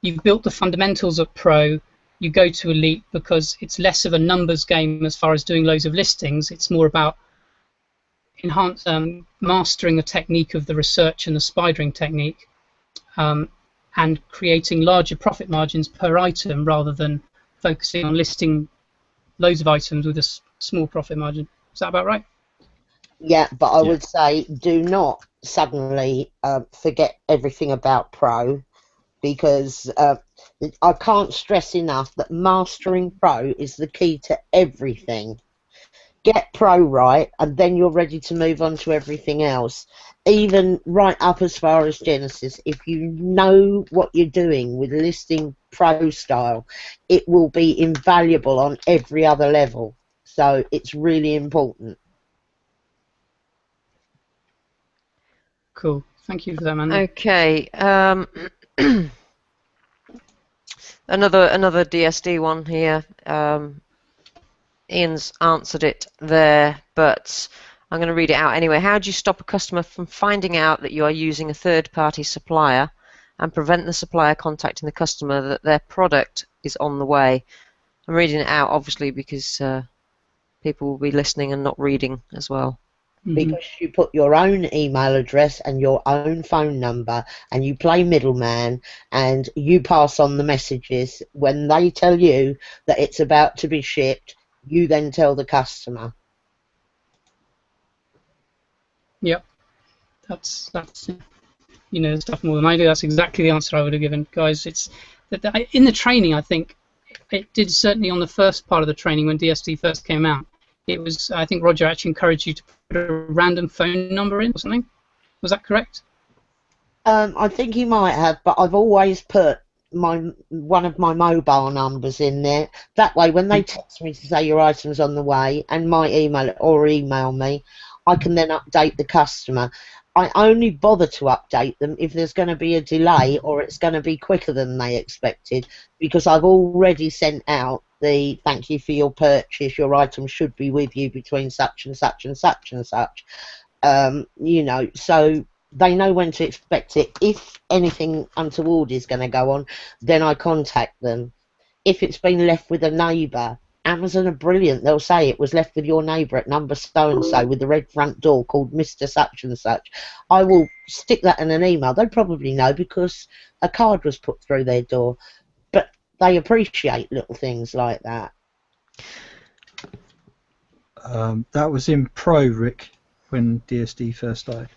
you've built the fundamentals at Pro, you go to Elite because it's less of a numbers game as far as doing loads of listings. It's more about enhance mastering the technique of the research and the spidering technique, and creating larger profit margins per item rather than focusing on listing loads of items with a small profit margin. Is that about right? Yeah, but I would say do not suddenly forget everything about Pro, because I can't stress enough that mastering Pro is the key to everything. Get Pro right, and then you're ready to move on to everything else. Even right up as far as Genesis, if you know what you're doing with listing Pro style, it will be invaluable on every other level. So it's really important. Cool. Thank you for that, man. Okay. Another DSD one here. Ian's answered it there, but I'm going to read it out anyway. How do you stop a customer from finding out that you are using a third-party supplier and prevent the supplier contacting the customer that their product is on the way? I'm reading it out, obviously, because people will be listening and not reading as well. Because you put your own email address and your own phone number, and you play middleman, and you pass on the messages. When they tell you that it's about to be shipped, you then tell the customer. Yep, that's you know stuff more than I do. That's exactly the answer I would have given, guys. It's that in the training, I think it did, certainly on the first part of the training when DSD first came out. It was, I think Roger actually encouraged you to put a random phone number in or something. Was that correct? I think he might have, but I've always put one of my mobile numbers in there. That way, when they text me to say your item's on the way and my email or email me, I can then update the customer. I only bother to update them if there's going to be a delay or it's going to be quicker than they expected, because I've already sent out the thank you for your purchase, your item should be with you between such and such and such and such. You know, so they know when to expect it. If anything untoward is going to go on, then I contact them. If it's been left with a neighbour, Amazon are brilliant. They'll say it was left with your neighbour at number so-and-so with the red front door called Mr. Such and Such. I will stick that in an email. They'll probably know because a card was put through their door. But they appreciate little things like that. That was in Pro, Rick, when DSD first started.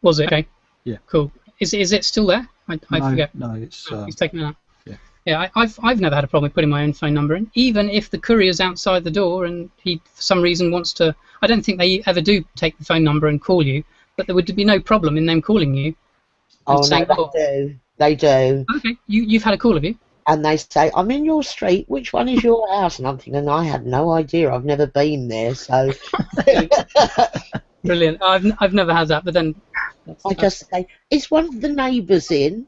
Was it? Okay. Yeah. Cool. Is it still there? I forget. No, it's... he's taken it out. Yeah. Yeah, I've never had a problem with putting my own phone number in, even if the courier's outside the door and he, for some reason, wants to... I don't think they ever do take the phone number and call you, but there would be no problem in them calling you. Oh, saying, no, they do. They do. Okay, you've had a call, have you? And they say, I'm in your street, which one is your house? And I'm thinking, I had no idea, I've never been there, so... Brilliant. I've never had that, but then... I just say, is one of the neighbours in?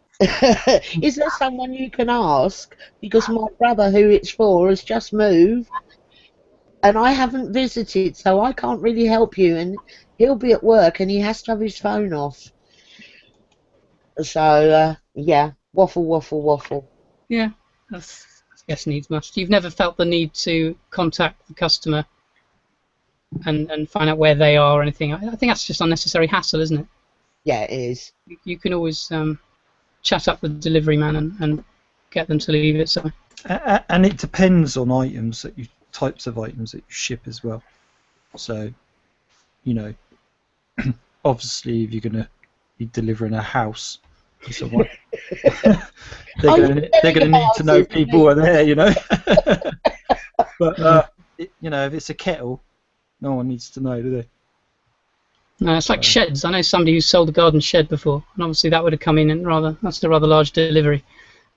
Is there someone you can ask? Because my brother, who it's for, has just moved, and I haven't visited, so I can't really help you, and he'll be at work, and he has to have his phone off. So, yeah, waffle. Yeah, that's, I guess, needs must. You've never felt the need to contact the customer and find out where they are or anything? I think that's just unnecessary hassle, isn't it? Yeah, it is. You can always chat up with the delivery man and get them to leave it. So. And it depends on items that you types of items that you ship as well. So, you know, obviously, if you're going to be delivering a house to someone, they're going to need to know people are there, you know. But you know, if it's a kettle, no one needs to know, do they? No, it's like sheds. I know somebody who sold a garden shed before, and obviously that would have come in and that's a rather large delivery.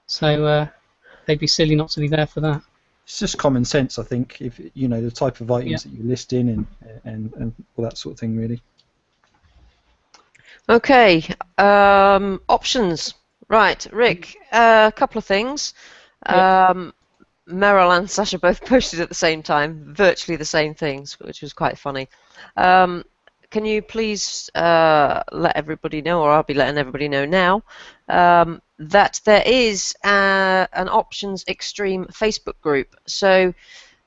So they'd be silly not to be there for that. It's just common sense, I think. If you know the type of items that you list in and all that sort of thing, really. Okay, options. Right, Rick. A couple of things. Yep. Meryl and Sasha both posted at the same time, virtually the same things, which was quite funny. Can you please let everybody know, or I'll be letting everybody know now, that there is an Options Extreme Facebook group. So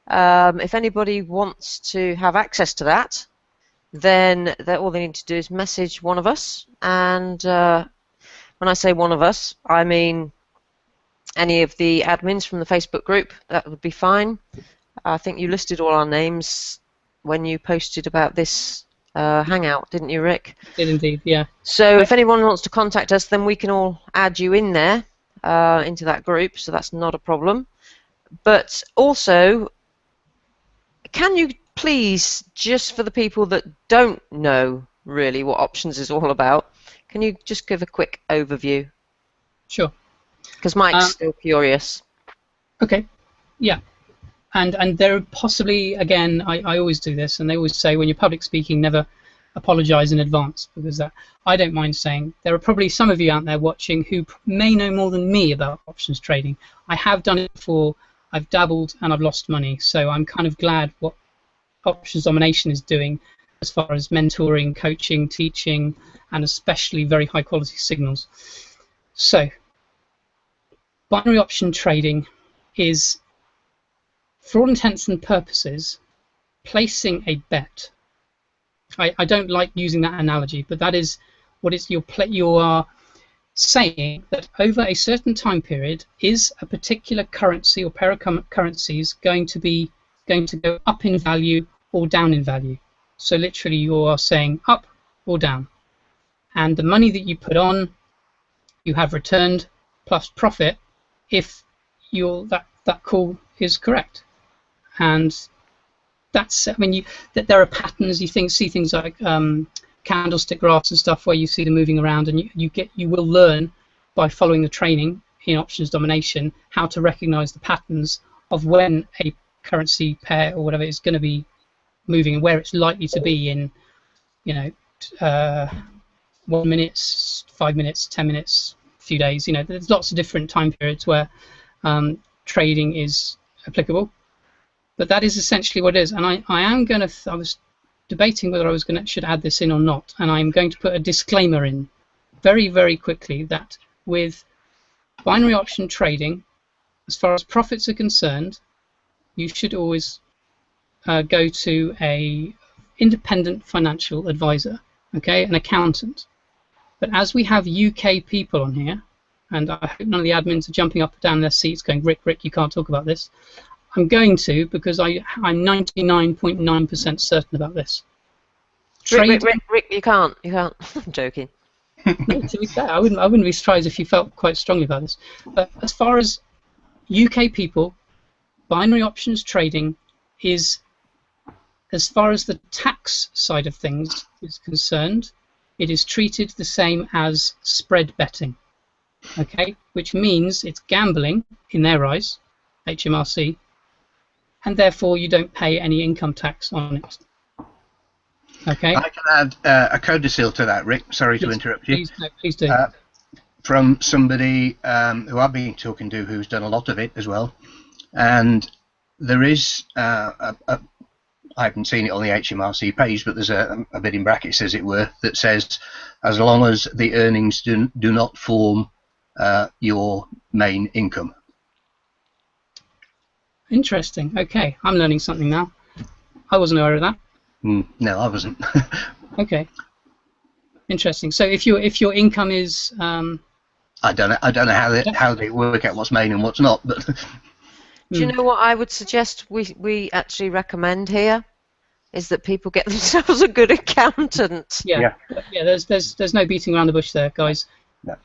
if anybody wants to have access to that, then all they need to do is message one of us. And when I say one of us, I mean any of the admins from the Facebook group. That would be fine. I think you listed all our names when you posted about this Hangout, didn't you, Rick? Did indeed, yeah. So if anyone wants to contact us, then we can all add you in there into that group, so that's not a problem. But also, can you please, just for the people that don't know really what options is all about, can you just give a quick overview? Sure. Because Mike's still curious. Okay, yeah. And there are possibly, again, I always do this, and they always say when you're public speaking, never apologize in advance, because I don't mind saying there are probably some of you out there watching who may know more than me about options trading. I have done it before, I've dabbled, and I've lost money, so I'm kind of glad what Options Domination is doing as far as mentoring, coaching, teaching, and especially very high quality signals. So, binary option trading is, for all intents and purposes, placing a bet. I don't like using that analogy, but that is what is you are saying that over a certain time period is a particular currency or pair of currencies going to go up in value or down in value. So literally you are saying up or down, and the money that you put on you have returned plus profit if that call is correct. And that's, I mean, that there are patterns. You see things like candlestick graphs and stuff where you see them moving around, and you will learn by following the training in Options Domination how to recognize the patterns of when a currency pair or whatever is going to be moving and where it's likely to be in, 1 minute, 5 minutes, 10 minutes, a few days. There's lots of different time periods where trading is applicable. But that is essentially what it is, and I was debating whether I should add this in or not, and I'm going to put a disclaimer in very, very quickly that with binary option trading, as far as profits are concerned, you should always go to a independent financial advisor, okay, an accountant. But as we have UK people on here, and I hope none of the admins are jumping up and down their seats going, Rick, you can't talk about this. I'm going to, because I'm 99.9% certain about this. Rick, you can't. I'm joking. No, to be fair, I wouldn't be surprised if you felt quite strongly about this. But as far as UK people, binary options trading is, as far as the tax side of things is concerned, it is treated the same as spread betting. Okay, which means it's gambling in their eyes, HMRC, and therefore you don't pay any income tax on it. Okay. I can add a codicil to that, Rick. Sorry to interrupt you. Please do. From somebody who I've been talking to who's done a lot of it as well, and there is I haven't seen it on the HMRC page, but there's a bit in brackets, as it were, that says as long as the earnings do not form your main income. Interesting. Okay, I'm learning something now. I wasn't aware of that. No, I wasn't. Okay. Interesting. So if your income is I don't know how they work out what's main and what's not, but do you know what I would suggest we actually recommend here is that people get themselves a good accountant. Yeah. There's no beating around the bush there, guys. No.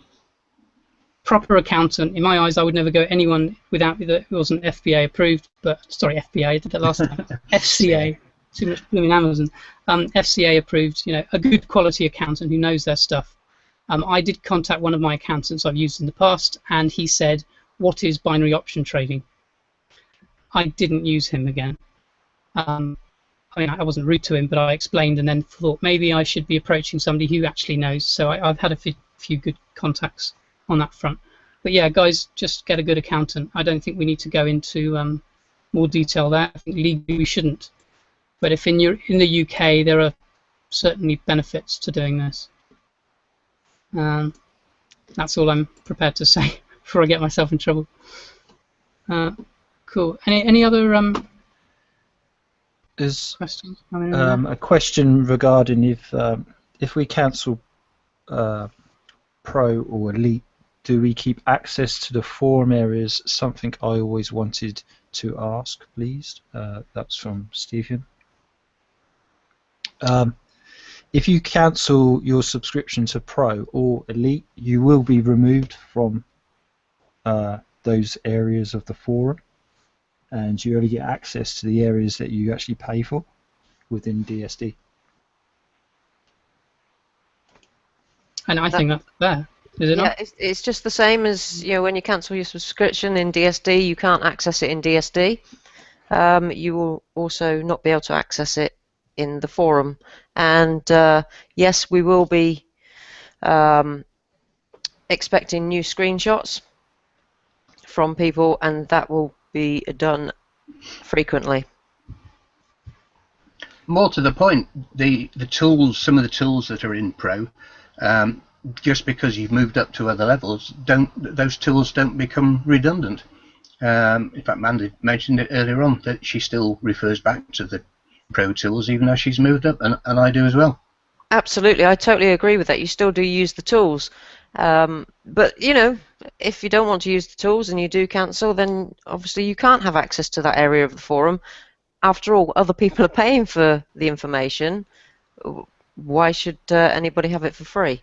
Proper accountant. In my eyes, I would never go anyone without that wasn't FBA approved. But sorry, FBA. I did that last time. FCA. Too much blooming Amazon. FCA approved. A good quality accountant who knows their stuff. I did contact one of my accountants I've used in the past, and he said, "What is binary option trading?" I didn't use him again. I mean, I wasn't rude to him, but I explained and then thought maybe I should be approaching somebody who actually knows. So I've had a few good contacts on that front. But yeah, guys, just get a good accountant. I don't think we need to go into more detail there. I think legally we shouldn't. But if in the UK, there are certainly benefits to doing this. That's all I'm prepared to say before I get myself in trouble. Cool. Any other There's questions coming in there? a question regarding if we cancel Pro or Elite, do we keep access to the forum areas? Something I always wanted to ask, please. That's from Stephen. If you cancel your subscription to Pro or Elite, you will be removed from those areas of the forum, and you only get access to the areas that you actually pay for within DSD. And I think that's fair, is it not? Yeah, it's just the same as when you cancel your subscription in DSD, you can't access it in DSD. You will also not be able to access it in the forum. And yes, we will be expecting new screenshots from people, and that will be done frequently. More to the point, the tools, some of the tools that are in Pro, just because you've moved up to other levels, those tools don't become redundant. In fact, Mandy mentioned it earlier on that she still refers back to the Pro tools even though she's moved up, and I do as well. Absolutely, I totally agree with that. You still do use the tools, but if you don't want to use the tools and you do cancel, then obviously you can't have access to that area of the forum. After all, other people are paying for the information. Why should anybody have it for free?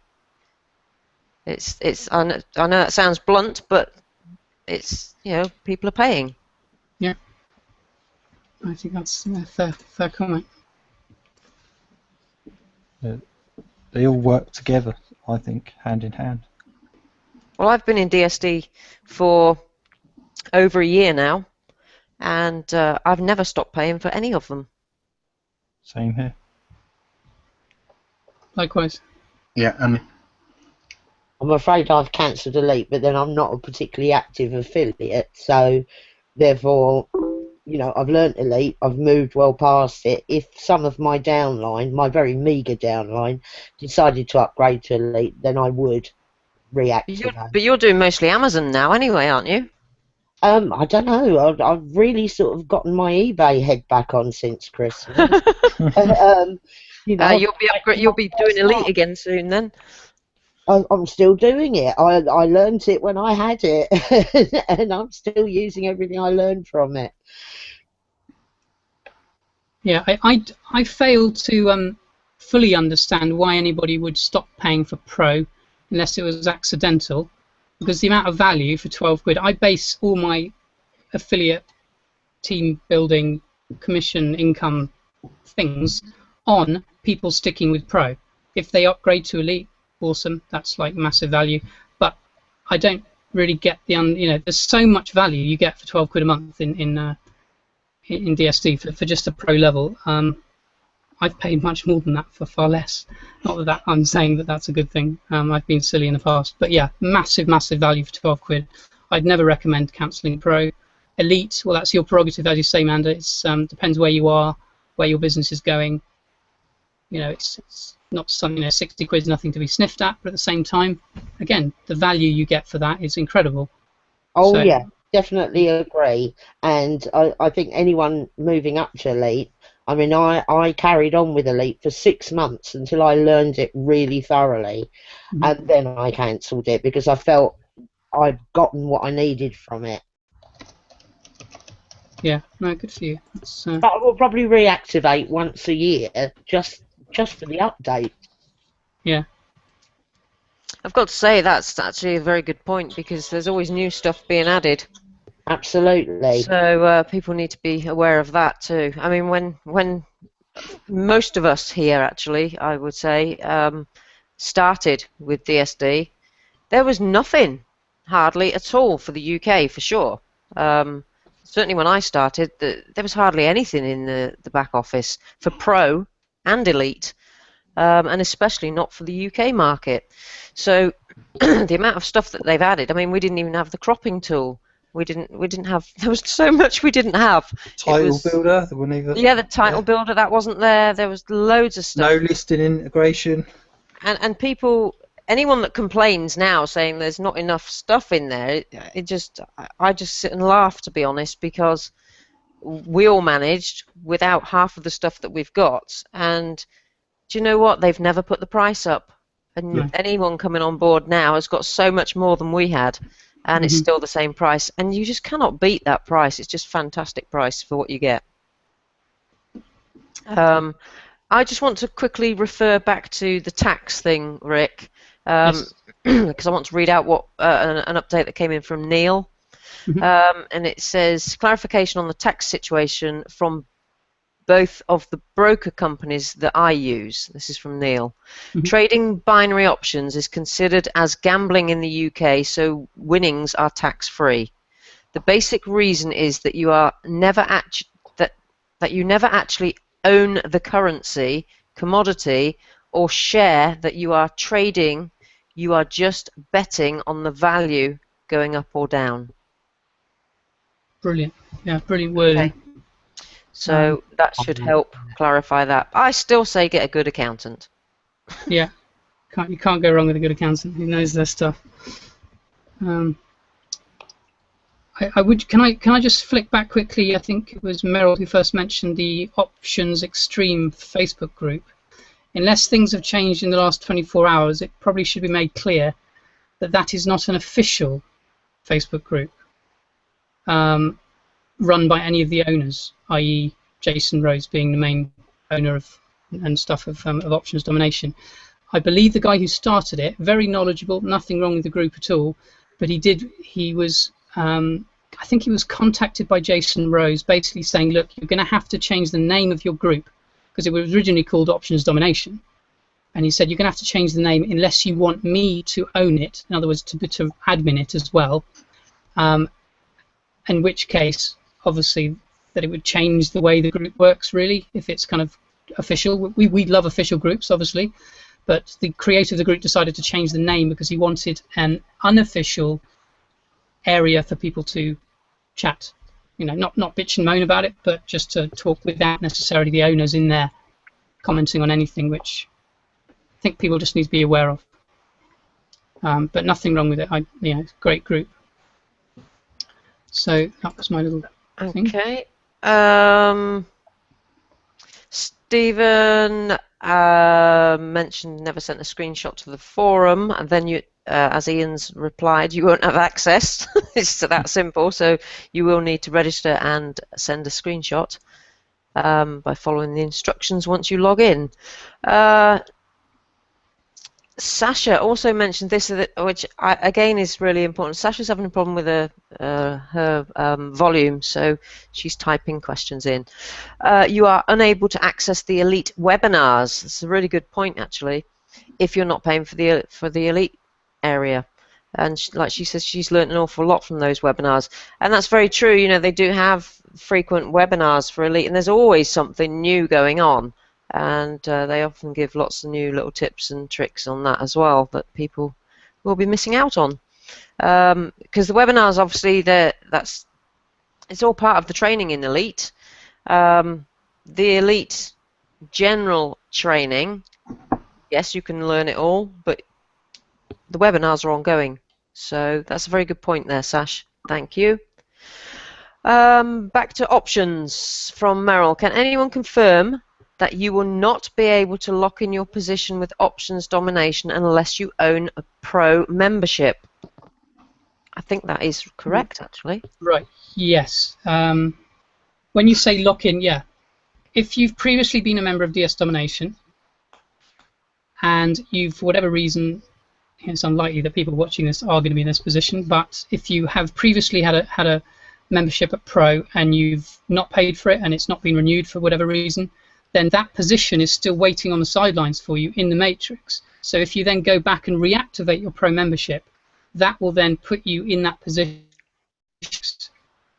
I know that sounds blunt, but it's people are paying. Yeah, I think that's a fair comment. They all work together, I think, hand in hand. Well, I've been in DSD for over a year now, and I've never stopped paying for any of them. Same here. Likewise. Yeah, I mean, I'm afraid I've cancelled Elite, but then I'm not a particularly active affiliate, so therefore, I've learnt Elite, I've moved well past it. If some of my downline, my very meagre downline, decided to upgrade to Elite, then I would reactivate. But you're doing mostly Amazon now anyway, aren't you? I don't know. I've really sort of gotten my eBay head back on since Christmas. You'll be doing Elite again soon then. I'm still doing it. I learned it when I had it, and I'm still using everything I learned from it. Yeah, I failed to fully understand why anybody would stop paying for Pro unless it was accidental, because the amount of value for 12 quid, I base all my affiliate team building commission income things on people sticking with Pro. If they upgrade to Elite, awesome, that's like massive value, but I don't really get there's so much value you get for 12 quid a month in DSD for just a Pro level. I've paid much more than that for far less. Not that I'm saying that that's a good thing. I've been silly in the past, but yeah, massive value for 12 quid. I'd never recommend cancelling Pro. Elite, well, that's your prerogative, as you say, Manda. It's depends where you are, where your business is going. It's not something. 60 quid is nothing to be sniffed at, but at the same time, again, the value you get for that is incredible. Oh, yeah, definitely agree. And I think anyone moving up to Elite, I mean, I carried on with Elite for 6 months until I learned it really thoroughly, and then I cancelled it because I felt I'd gotten what I needed from it. Yeah, no, good for you. But I will probably reactivate once a year, just for the update. Yeah. I've got to say that's actually a very good point, because there's always new stuff being added. Absolutely. So people need to be aware of that too. I mean, when most of us here, actually, I would say, started with DSD, there was nothing, hardly at all, for the UK, for sure. Certainly when I started, there was hardly anything in the back office for Pro and Elite, and especially not for the UK market. So the amount of stuff that they've added, I mean, we didn't even have the cropping tool. We didn't have. There was so much we didn't have. Title builder, the one either. Yeah, the title builder, that wasn't there. There was loads of stuff. No listing integration. And people, anyone that complains now saying there's not enough stuff in there, I just sit and laugh, to be honest, because we all managed without half of the stuff that we've got. And do you know what? They've never put the price up. And No. anyone coming on board now has got so much more than we had, and it's still the same price. And you just cannot beat that price. It's just fantastic price for what you get. I just want to quickly refer back to the tax thing, Rick, because I want to read out what an update that came in from Neil. And it says, clarification on the tax situation from both of the broker companies that I use. This is from Neil. Trading binary options is considered as gambling in the UK, so winnings are tax-free. The basic reason is that you are never that you never actually own the currency, commodity, or share that you are trading. You are just betting on the value going up or down. Brilliant. Yeah, brilliant wording. Okay. So that should help clarify that. I still say get a good accountant. Yeah, you can't go wrong with a good accountant who knows their stuff. Can I just flick back quickly? I think it was Meryl who first mentioned the Options Extreme Facebook group. Unless things have changed in the last 24 hours, it probably should be made clear that that is not an official Facebook group run by any of the owners, i.e. Jason Rose being the main owner of Options Domination. I believe the guy who started it, very knowledgeable, nothing wrong with the group at all, but I think he was contacted by Jason Rose basically saying, look, you're going to have to change the name of your group, because it was originally called Options Domination. And he said, you're going to have to change the name unless you want me to own it, in other words, to admin it as well. In which case, obviously, that it would change the way the group works, really, if it's kind of official. We love official groups, obviously, but the creator of the group decided to change the name because he wanted an unofficial area for people to chat. You know, not bitch and moan about it, but just to talk without necessarily the owners in there commenting on anything, which I think people just need to be aware of. But nothing wrong with it. Great group. So that was my little thing. Okay. Stephen mentioned never sent a screenshot to the forum, and then you, as Ian's replied, you won't have access. It's that simple. So you will need to register and send a screenshot by following the instructions once you log in. Sasha also mentioned this, which again is really important. Sasha's having a problem with her volume, so she's typing questions in. You are unable to access the elite webinars. It's a really good point, actually, if you're not paying for the elite area. And like she says, she's learned an awful lot from those webinars, and that's very true. You know, they do have frequent webinars for elite, and there's always something new going on. And they often give lots of new little tips and tricks on that as well that people will be missing out on. Because the webinars, obviously, it's all part of the training in Elite. The Elite general training, yes, you can learn it all, but the webinars are ongoing. So that's a very good point there, Sash. Thank you. Back to options from Meryl. Can anyone confirm that you will not be able to lock in your position with Options Domination unless you own a Pro membership? I think that is correct, actually. Right, yes. When you say lock in, yeah. If you've previously been a member of DS Domination and you've, for whatever reason, it's unlikely that people watching this are going to be in this position, but if you have previously had a membership at Pro and you've not paid for it and it's not been renewed for whatever reason, then that position is still waiting on the sidelines for you in the matrix. So if you then go back and reactivate your Pro membership, that will then put you in that position.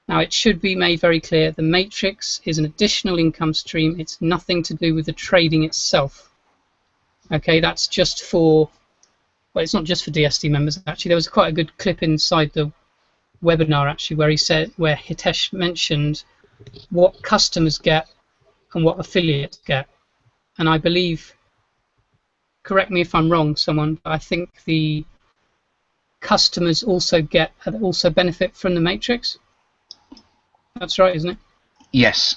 Now, it should be made very clear, the matrix is an additional income stream. It's nothing to do with the trading itself. Okay, that's just for, well, it's not just for DSD members, actually. There was quite a good clip inside the webinar, actually, where Hitesh mentioned what customers get and what affiliates get. And I believe, correct me if I'm wrong, someone, but I think the customers also benefit from the matrix. That's right, isn't it? Yes,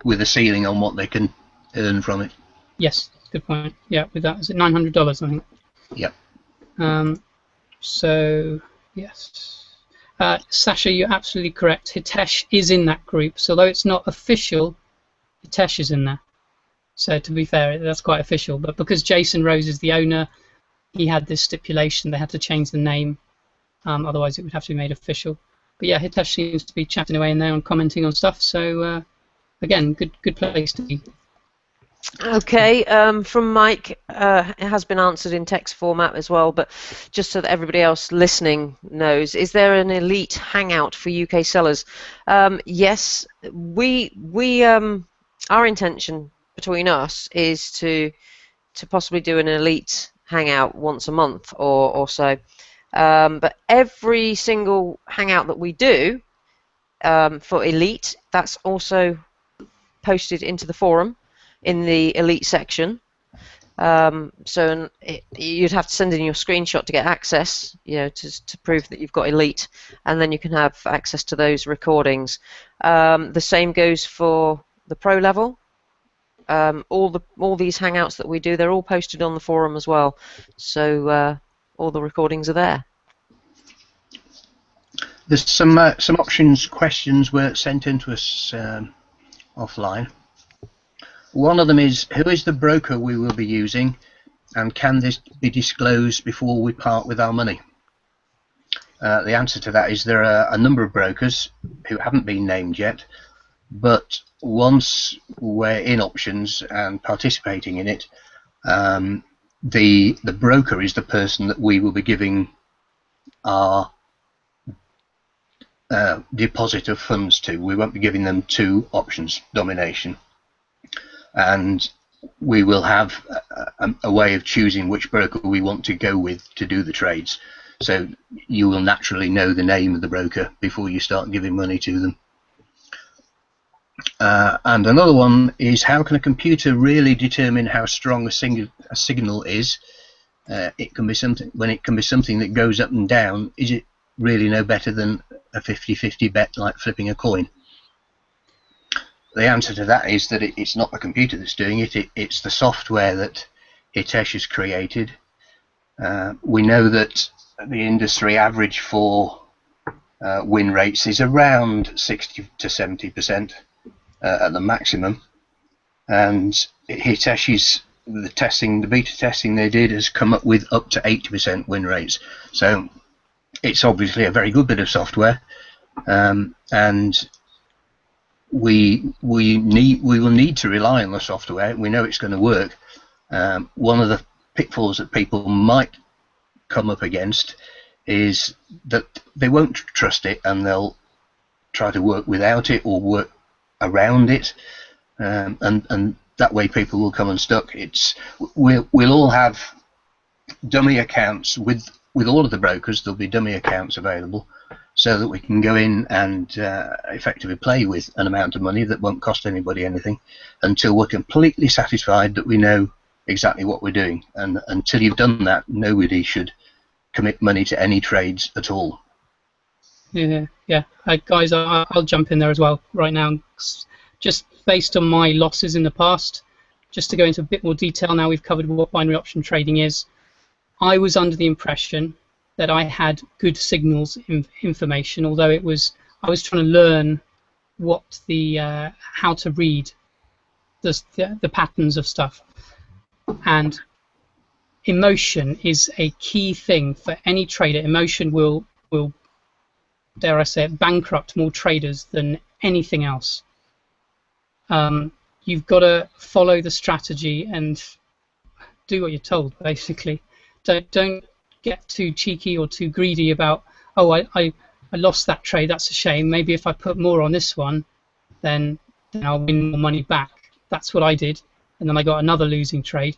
with a ceiling on what they can earn from it. Yes, good point. Yeah, with that, is it $900? I think. Yep. So yes, Sasha, you're absolutely correct. Hitesh is in that group, so although it's not official, Hitesh is in there. So to be fair, that's quite official. But because Jason Rose is the owner, he had this stipulation they had to change the name, otherwise it would have to be made official. But yeah, Hitesh seems to be chatting away in there and commenting on stuff. So again, good place to be. Okay, from Mike, it has been answered in text format as well, but just so that everybody else listening knows, is there an elite hangout for UK sellers? Yes, our intention between us is to possibly do an elite hangout once a month or so. But every single hangout that we do for elite, that's also posted into the forum in the elite section. So you'd have to send in your screenshot to get access, to prove that you've got elite, and then you can have access to those recordings. The same goes for the pro level. All these hangouts that we do, they're all posted on the forum as well. So all the recordings are there. There's some options questions were sent in to us offline. One of them is, who is the broker we will be using, and can this be disclosed before we part with our money? The answer to that is there are a number of brokers who haven't been named yet, but once we're in options and participating in it, the broker is the person that we will be giving our deposit of funds to. We won't be giving them to options Domination, and we will have a way of choosing which broker we want to go with to do the trades. So you will naturally know the name of the broker before you start giving money to them. And another one is, how can a computer really determine how strong a signal is? It can be something that goes up and down. Is it really no better than a 50-50 bet, like flipping a coin? The answer to that is that it's not the computer that's doing it. It's the software that Hitesh has created. We know that the industry average for win rates is around 60 to 70% at the maximum, and Hitesh's the beta testing they did has come up with up to 80% win rates. So it's obviously a very good bit of software, and we will need to rely on the software. We know it's going to work. One of the pitfalls that people might come up against is that they won't trust it, and they'll try to work without it or work around it, and that way people will come unstuck. We'll all have dummy accounts with all of the brokers. There'll be dummy accounts available, so that we can go in and effectively play with an amount of money that won't cost anybody anything until we're completely satisfied that we know exactly what we're doing. And until you've done that, nobody should commit money to any trades at all. Yeah. Guys, I'll jump in there as well right now. Just based on my losses in the past, just to go into a bit more detail now, we've covered what binary option trading is. I was under the impression that I had good signals information, although I was trying to learn what how to read the patterns of stuff. And emotion is a key thing for any trader. Emotion will dare I say it, bankrupt more traders than anything else. You've got to follow the strategy and do what you're told, basically. Don't get too cheeky or too greedy about, oh, I lost that trade, that's a shame, maybe if I put more on this one then I'll win more money back. That's what I did, and then I got another losing trade.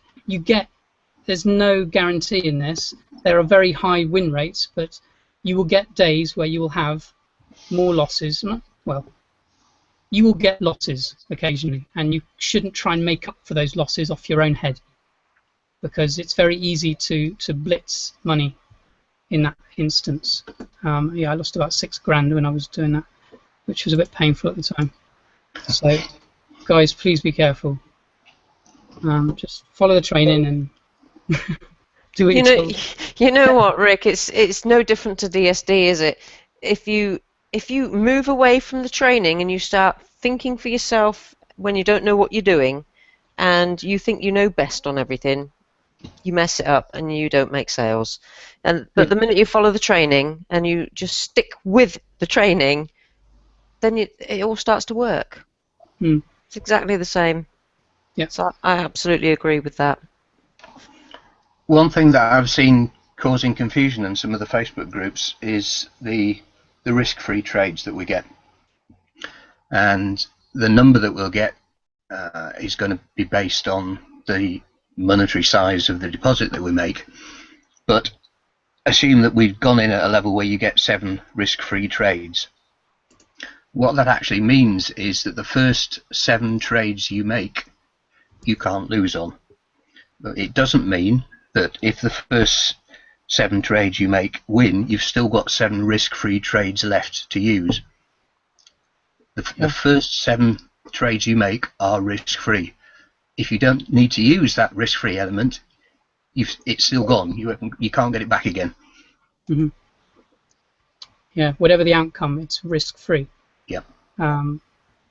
There's no guarantee in this. There are very high win rates, but you will get days where you will have more losses. Well, you will get losses occasionally, and you shouldn't try and make up for those losses off your own head, because it's very easy to blitz money in that instance. Yeah, I lost about $6 grand when I was doing that, which was a bit painful at the time. So, guys, please be careful. Just follow the training and do what you're told. You know what, Rick? It's no different to DSD, is it? If you move away from the training and you start thinking for yourself when you don't know what you're doing, and you think you know best on everything, you mess it up and you don't make sales. But the minute you follow the training and you just stick with the training, then it all starts to work. It's exactly the same. Yeah. So I absolutely agree with that. One thing that I've seen causing confusion in some of the Facebook groups is the risk-free trades that we get, and the number that we'll get is going to be based on the monetary size of the deposit that we make. But assume that we've gone in at a level where you get 7 risk-free trades. What that actually means is that the first 7 trades you make, you can't lose on. But it doesn't mean that if the first 7 trades you make win, you've still got 7 risk-free trades left to use. The first 7 trades you make are risk-free. If you don't need to use that risk-free element, it's still gone. You can't get it back again. Mm-hmm. Yeah, whatever the outcome, it's risk-free. Yeah.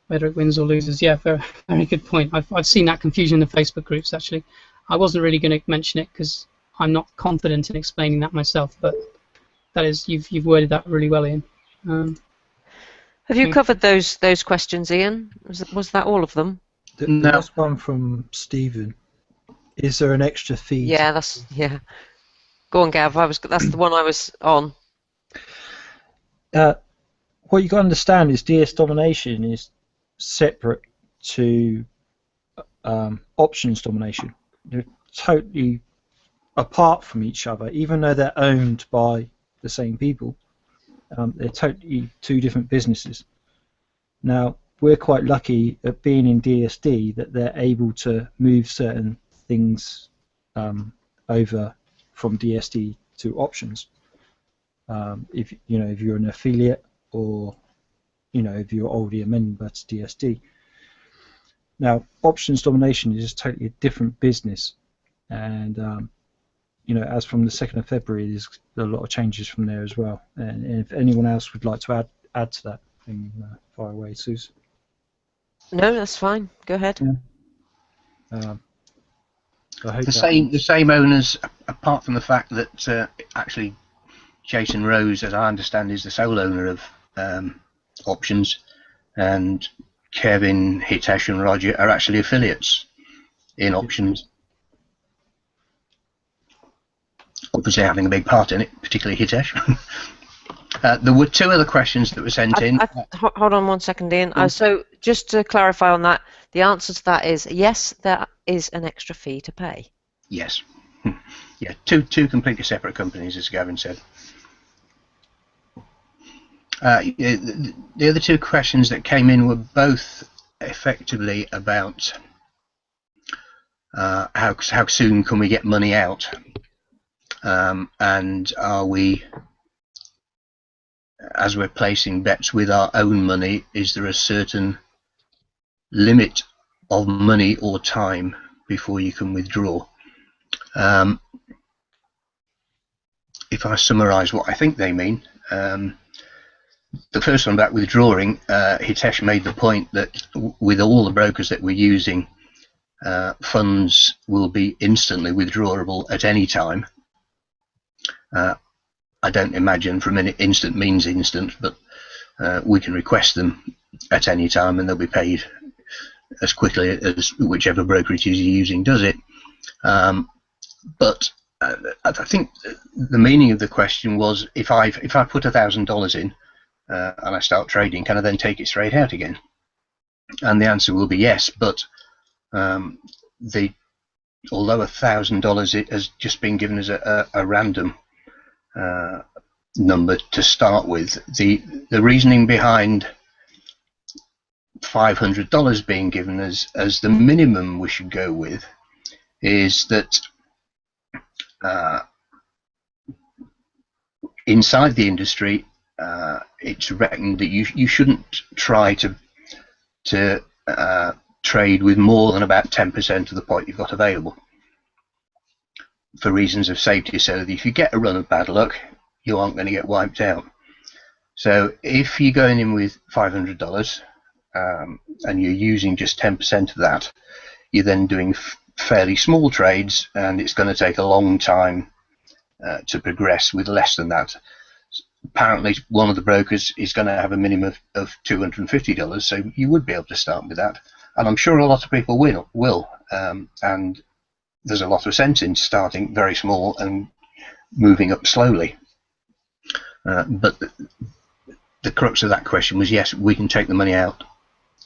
Whether it wins or loses, yeah, very, very good point. I've seen that confusion in the Facebook groups, actually. I wasn't really going to mention it because I'm not confident in explaining that myself, but that is, you've worded that really well, Ian. Have you covered those questions, Ian? Was that all of them? There was one from Stephen. Is there an extra fee? Yeah, Go on, Gav. That's the one I was on. What you got to understand is DS Domination is separate to options domination. They're totally apart from each other, even though they're owned by the same people. They're totally 2 different businesses. Now, we're quite lucky at being in DSD that they're able to move certain things over from DSD to options. If you're an affiliate, or if you're already a member to DSD. Now, options domination is just totally a different business, and as from the 2nd of February, there's a lot of changes from there as well. And if anyone else would like to add to that, then fire away, Suze. No, that's fine. Go ahead. Yeah. I hope the same owners, apart from the fact that actually Jason Rose, as I understand, is the sole owner of options, and Kevin, Hitesh and Roger are actually affiliates in options. Obviously having a big part in it, particularly Hitesh. There were 2 other questions that were sent in. Hold on one second, Ian. So just to clarify on that, the answer to that is yes, there is an extra fee to pay. Yes. Yeah, two completely separate companies, as Gavin said. The other 2 questions that came in were both effectively about how soon can we get money out, and are we, as we're placing bets with our own money, is there a certain limit of money or time before you can withdraw? If I summarise what I think they mean, the first one about withdrawing, Hitesh made the point that with all the brokers that we're using, funds will be instantly withdrawable at any time. I don't imagine from an instant means instant, but we can request them at any time and they'll be paid as quickly as whichever brokerage you're using does it. But I think the meaning of the question was, if I put $1,000 in and I start trading, can I then take it straight out again? And the answer will be yes, but although $1,000 has just been given as a random number to start with, the reasoning behind $500 being given as the minimum we should go with is that inside the industry, it's reckoned that you shouldn't try to to trade with more than about 10% of the pot you've got available, for reasons of safety, so that if you get a run of bad luck, you aren't going to get wiped out. So if you're going in with $500 and you're using just 10% of that, you're then doing fairly small trades, and it's going to take a long time to progress with less than that. Apparently one of the brokers is going to have a minimum of $250, so you would be able to start with that, and I'm sure a lot of people will, and there's a lot of sense in starting very small and moving up slowly. But the crux of that question was, yes, we can take the money out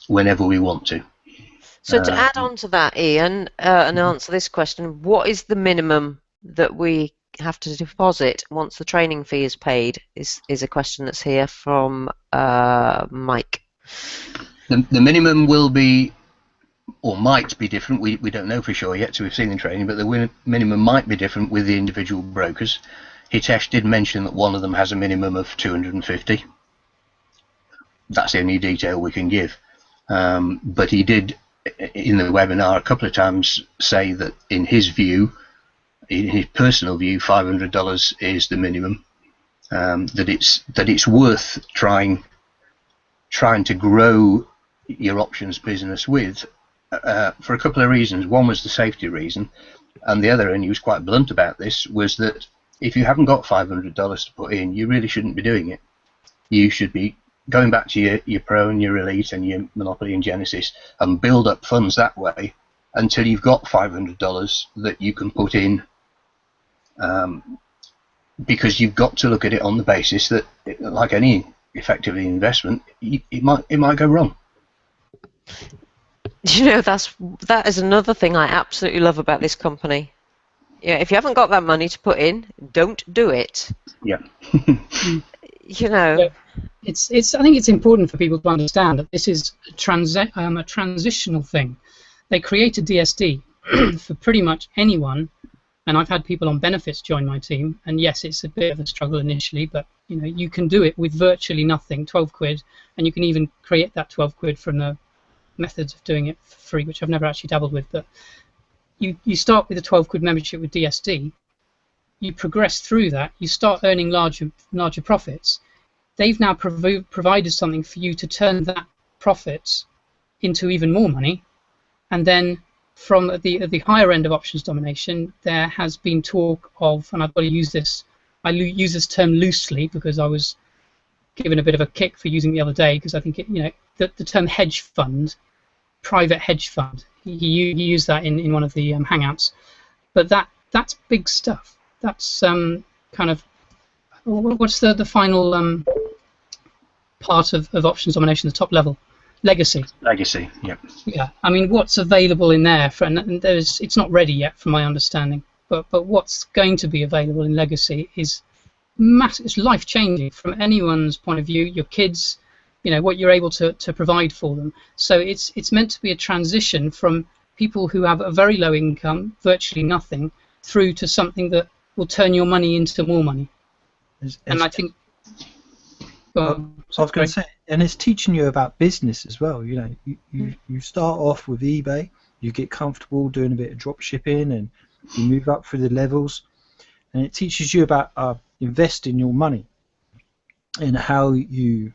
whenever we want to. So to add on to that, Ian, and answer this question, what is the minimum that we have to deposit once the training fee is paid, is a question that's here from Mike. The minimum will be, or might be different, we don't know for sure yet, so we've seen the training, but the minimum might be different with the individual brokers. Hitesh did mention that one of them has a minimum of 250. That's the only detail we can give. But he did, in the webinar a couple of times, say that in his view, in his personal view, $500 is the minimum. That it's worth trying to grow your options business with, for a couple of reasons. One was the safety reason, and the other, and he was quite blunt about this, was that if you haven't got $500 to put in, you really shouldn't be doing it. You should be going back to your Pro and your Elite and your Monopoly and Genesis and build up funds that way until you've got $500 that you can put in, because you've got to look at it on the basis that, like any effective investment, it might go wrong. You know, that is another thing I absolutely love about this company. Yeah, if you haven't got that money to put in, don't do it. Yeah. You know. Yeah. I think it's important for people to understand that this is a transitional thing. They created DSD for pretty much anyone, and I've had people on benefits join my team, and yes, it's a bit of a struggle initially, but you know, you can do it with virtually nothing, 12 quid, and you can even create that 12 quid from the methods of doing it for free, which I've never actually dabbled with. But you start with a 12 quid membership with DSD, you progress through that, you start earning larger profits. They've now provided something for you to turn that profits into even more money, and then from the higher end of options domination, there has been talk of, and I've got to use this, I use this term loosely because I was given a bit of a kick for using the other day, because I think the term hedge fund, private hedge fund, he used that in one of the Hangouts, but that's big stuff. That's kind of, what's the final part of options domination, the top level? Legacy. Legacy, yeah. Yeah, I mean, what's available in there, and it's not ready yet from my understanding, but what's going to be available in Legacy is massive. It's life-changing from anyone's point of view, your kids, you know, what you're able to provide for them. So it's meant to be a transition from people who have a very low income, virtually nothing, through to something that will turn your money into more money. And I think... I was going to say, and it's teaching you about business as well. You know, you start off with eBay, you get comfortable doing a bit of drop shipping, and you move up through the levels, and it teaches you about investing your money and how you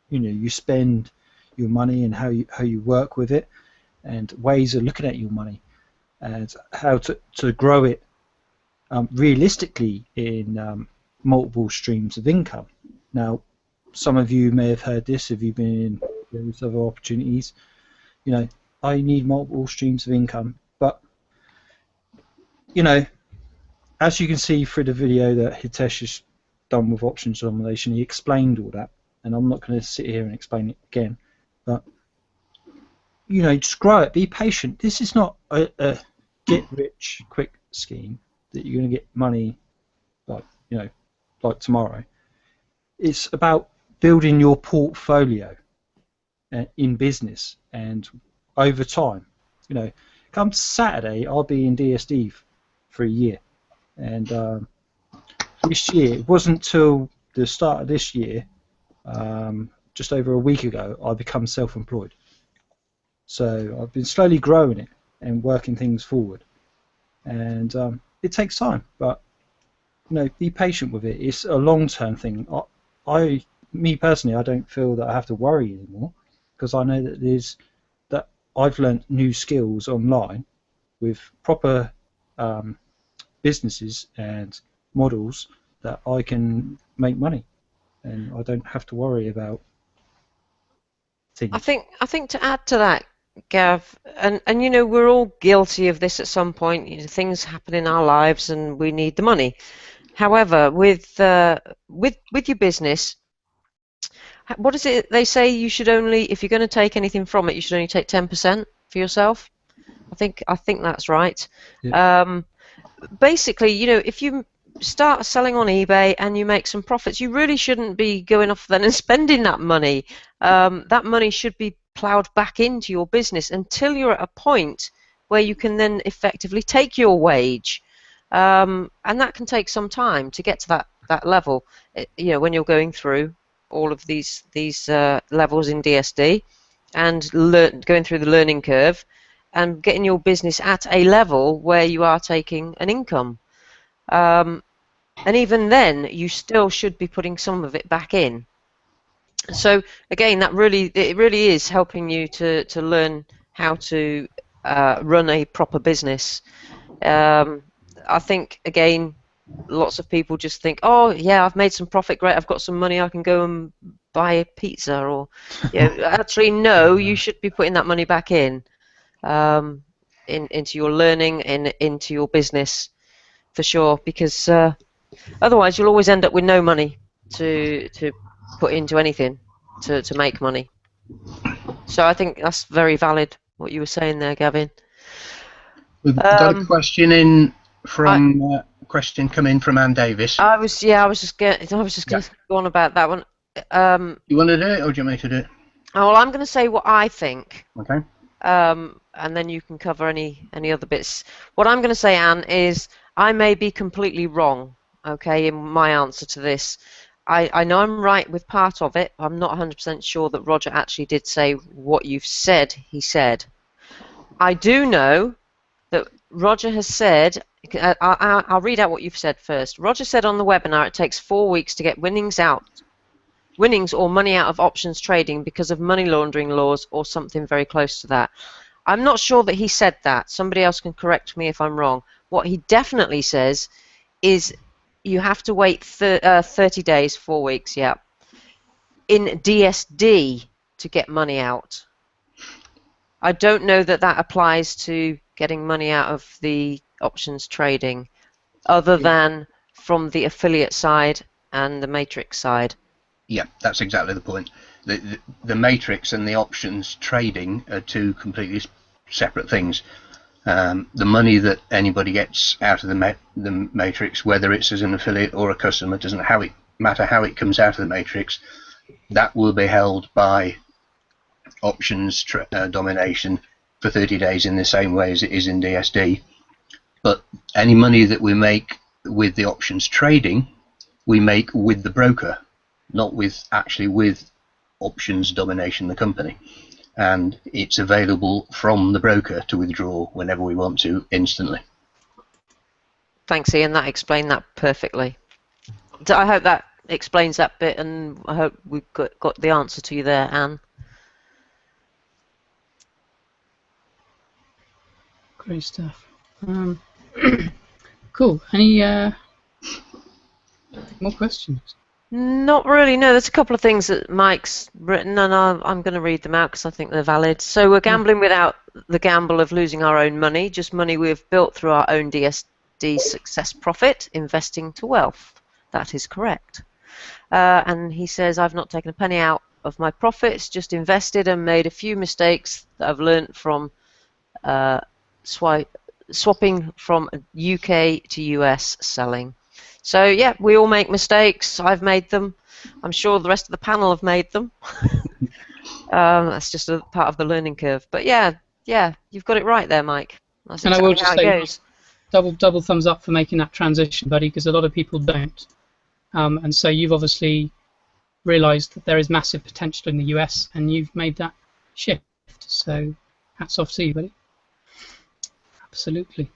you spend your money and how you work with it, and ways of looking at your money, and how to grow it realistically in multiple streams of income. Now, some of you may have heard this if you've been in various other opportunities. You know, I need multiple streams of income, but you know, as you can see through the video that Hitesh has done with options domination, he explained all that, and I'm not going to sit here and explain it again. But you know, just grow it. Be patient. This is not a get-rich-quick scheme that you're going to get money like tomorrow. It's about building your portfolio in business, and over time, you know, come Saturday I'll be in DSD for a year, and this year, it wasn't till the start of this year, just over a week ago, I become self-employed. So I've been slowly growing it and working things forward. And it takes time, but be patient with it. It's a long-term thing. Me personally, I don't feel that I have to worry anymore, because I know that I've learnt new skills online with proper businesses and models that I can make money, and I don't have to worry about things. I think to add to that, Gav, and we're all guilty of this at some point. Things happen in our lives, and we need the money. However, with your business, what is it they say? You should only, if you're going to take anything from it, you should only take 10% for yourself. I think that's right. Yeah. Basically, if you start selling on eBay and you make some profits, you really shouldn't be going off then and spending that money. That money should be ploughed back into your business until you're at a point where you can then effectively take your wage. And that can take some time to get to that level. When you're going through all of these levels in DSD and going through the learning curve and getting your business at a level where you are taking an income. And even then, you still should be putting some of it back in. So again, it really is helping you to learn how to run a proper business. I think, again, lots of people just think, oh yeah, I've made some profit, great, I've got some money, I can go and buy a pizza, or actually no, you should be putting that money back into your learning and into your business for sure, because otherwise you'll always end up with no money to put into anything to make money. So I think that's very valid what you were saying there, Gavin. We've got a question in from question come in from Ann Davis. I was just going to go on about that one. You want to do it, or do you want me to do it? Oh, well, I'm going to say what I think. Okay. And then you can cover any other bits. What I'm going to say, Anne, is I may be completely wrong, okay, in my answer to this. I know I'm right with part of it. I'm not 100% sure that Roger actually did say what you've said he said. I do know that Roger has said, I'll read out what you've said first. Roger said on the webinar it takes 4 weeks to get winnings or money out of options trading because of money laundering laws or something very close to that. I'm not sure that he said that. Somebody else can correct me if I'm wrong. What he definitely says is you have to wait 30 days, 4 weeks, yeah, in DSD to get money out. I don't know that that applies to getting money out of the options trading, other than from the affiliate side and the matrix side. Yeah, that's exactly the point. The matrix and the options trading are two completely separate things. The money that anybody gets out of the matrix, whether it's as an affiliate or a customer, doesn't matter how it comes out of the matrix, that will be held by options domination for 30 days in the same way as it is in DSD. But any money that we make with the options trading, we make with the broker, not with options domination, the company. And it's available from the broker to withdraw whenever we want to, instantly. Thanks, Ian. That explained that perfectly. I hope that explains that bit, and I hope we've got the answer to you there, Anne. Great stuff. Cool. Any more questions? Not really, no. There's a couple of things that Mike's written, and I'm going to read them out because I think they're valid. So we're gambling without the gamble of losing our own money, just money we've built through our own DSD success profit, investing to wealth. That is correct. And he says, I've not taken a penny out of my profits, just invested and made a few mistakes that I've learnt from swapping from UK to US selling. So yeah, we all make mistakes. I've made them. I'm sure the rest of the panel have made them. That's just a part of the learning curve. But yeah, you've got it right there, Mike. That's exactly I will just how it goes. Double thumbs up for making that transition, buddy, because a lot of people don't. And so you've obviously realised that there is massive potential in the US, and you've made that shift. So hats off to you, buddy. Absolutely.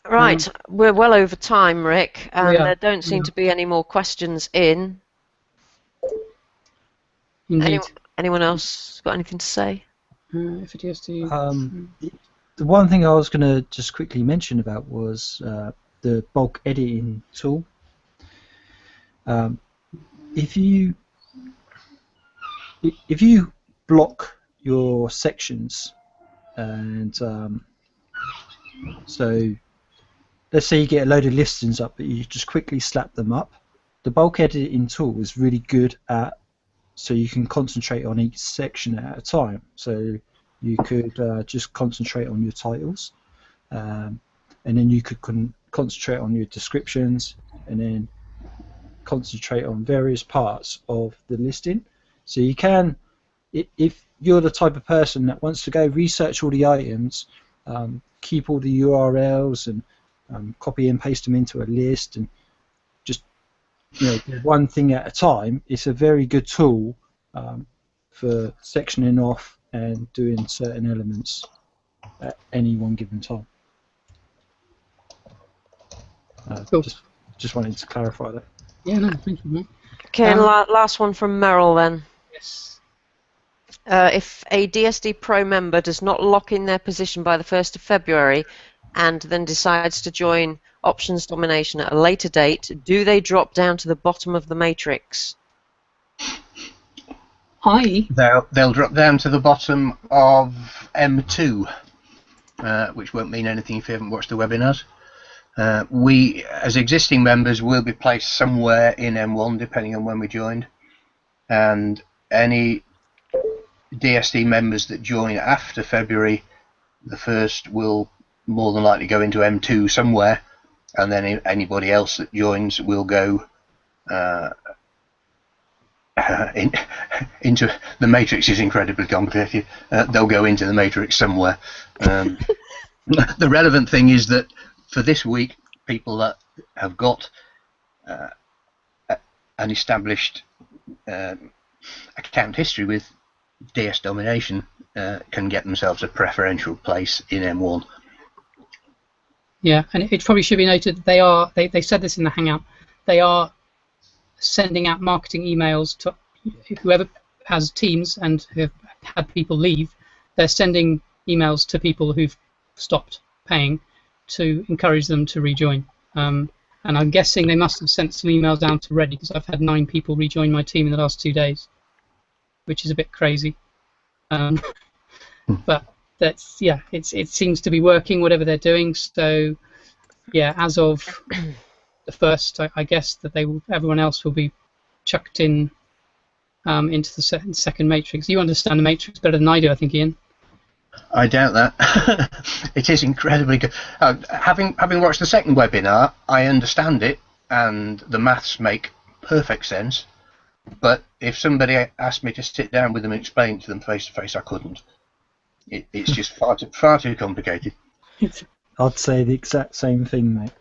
Right, we're well over time, Rick, and there don't seem Yeah. to be any more questions in. Indeed. Anyone else got anything to say? If it is to The one thing I was going to just quickly mention about was the bulk editing tool. If you block your sections, and so let's say you get a load of listings up, but you just quickly slap them up, the bulk editing tool is really good at, so you can concentrate on each section at a time. So you could just concentrate on your titles, and then you could concentrate on your descriptions, and then concentrate on various parts of the listing. So you can, if you're the type of person that wants to go research all the items, keep all the URLs and copy and paste them into a list, and just do one thing at a time, it's a very good tool for sectioning off and doing certain elements at any one given time. Cool. Just wanted to clarify that. Yeah, no, thank you, mate. Okay, and last one from Merrill then. Yes. If a DSD Pro member does not lock in their position by the 1st of February and then decides to join Options Domination at a later date, do they drop down to the bottom of the matrix? They'll drop down to the bottom of M2, which won't mean anything if you haven't watched the webinars. We, as existing members, will be placed somewhere in M1 depending on when we joined, and any DSD members that join after February the 1st will more than likely go into M2 somewhere, and then anybody else that joins will go into the matrix. Is incredibly complicated. They'll go into the matrix somewhere. The relevant thing is that for this week, people that have got an established account history with DS Domination can get themselves a preferential place in M1. Yeah, and it probably should be noted that they said this in the Hangout, they are sending out marketing emails to whoever has teams and who have had people leave. They're sending emails to people who've stopped paying to encourage them to rejoin. And I'm guessing they must have sent some emails down to Ready, because I've had 9 people rejoin my team in the last 2 days, which is a bit crazy. But that's, yeah, it seems to be working, whatever they're doing. So yeah, as of the 1st, I guess that everyone else will be chucked in into the second matrix. You understand the matrix better than I do, I think, Ian. I doubt that. It is incredibly good. Having watched the second webinar, I understand it, and the maths make perfect sense. But if somebody asked me to sit down with them and explain it to them face to face, I couldn't. It's just far too complicated. I'd say the exact same thing, mate.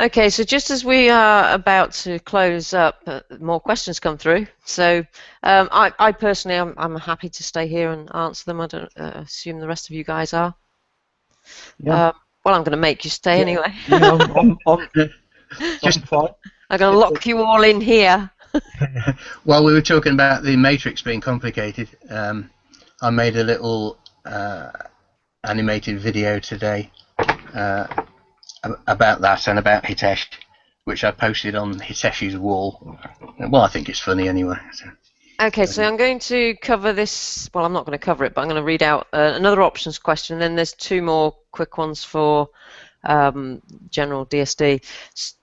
Okay, so just as we are about to close up, more questions come through. So I personally, I'm happy to stay here and answer them. I don't assume the rest of you guys are. Yeah. Well, I'm going to make you stay anyway. Yeah, just fine. I'm going to lock you all in here. While we were talking about the matrix being complicated, I made a little animated video today about that and about Hitesh, which I posted on Hitesh's wall. Well, I think it's funny anyway. Okay, so I'm going to cover this. Well, I'm not going to cover it, but I'm going to read out another options question, and then there's 2 more quick ones for general DSD.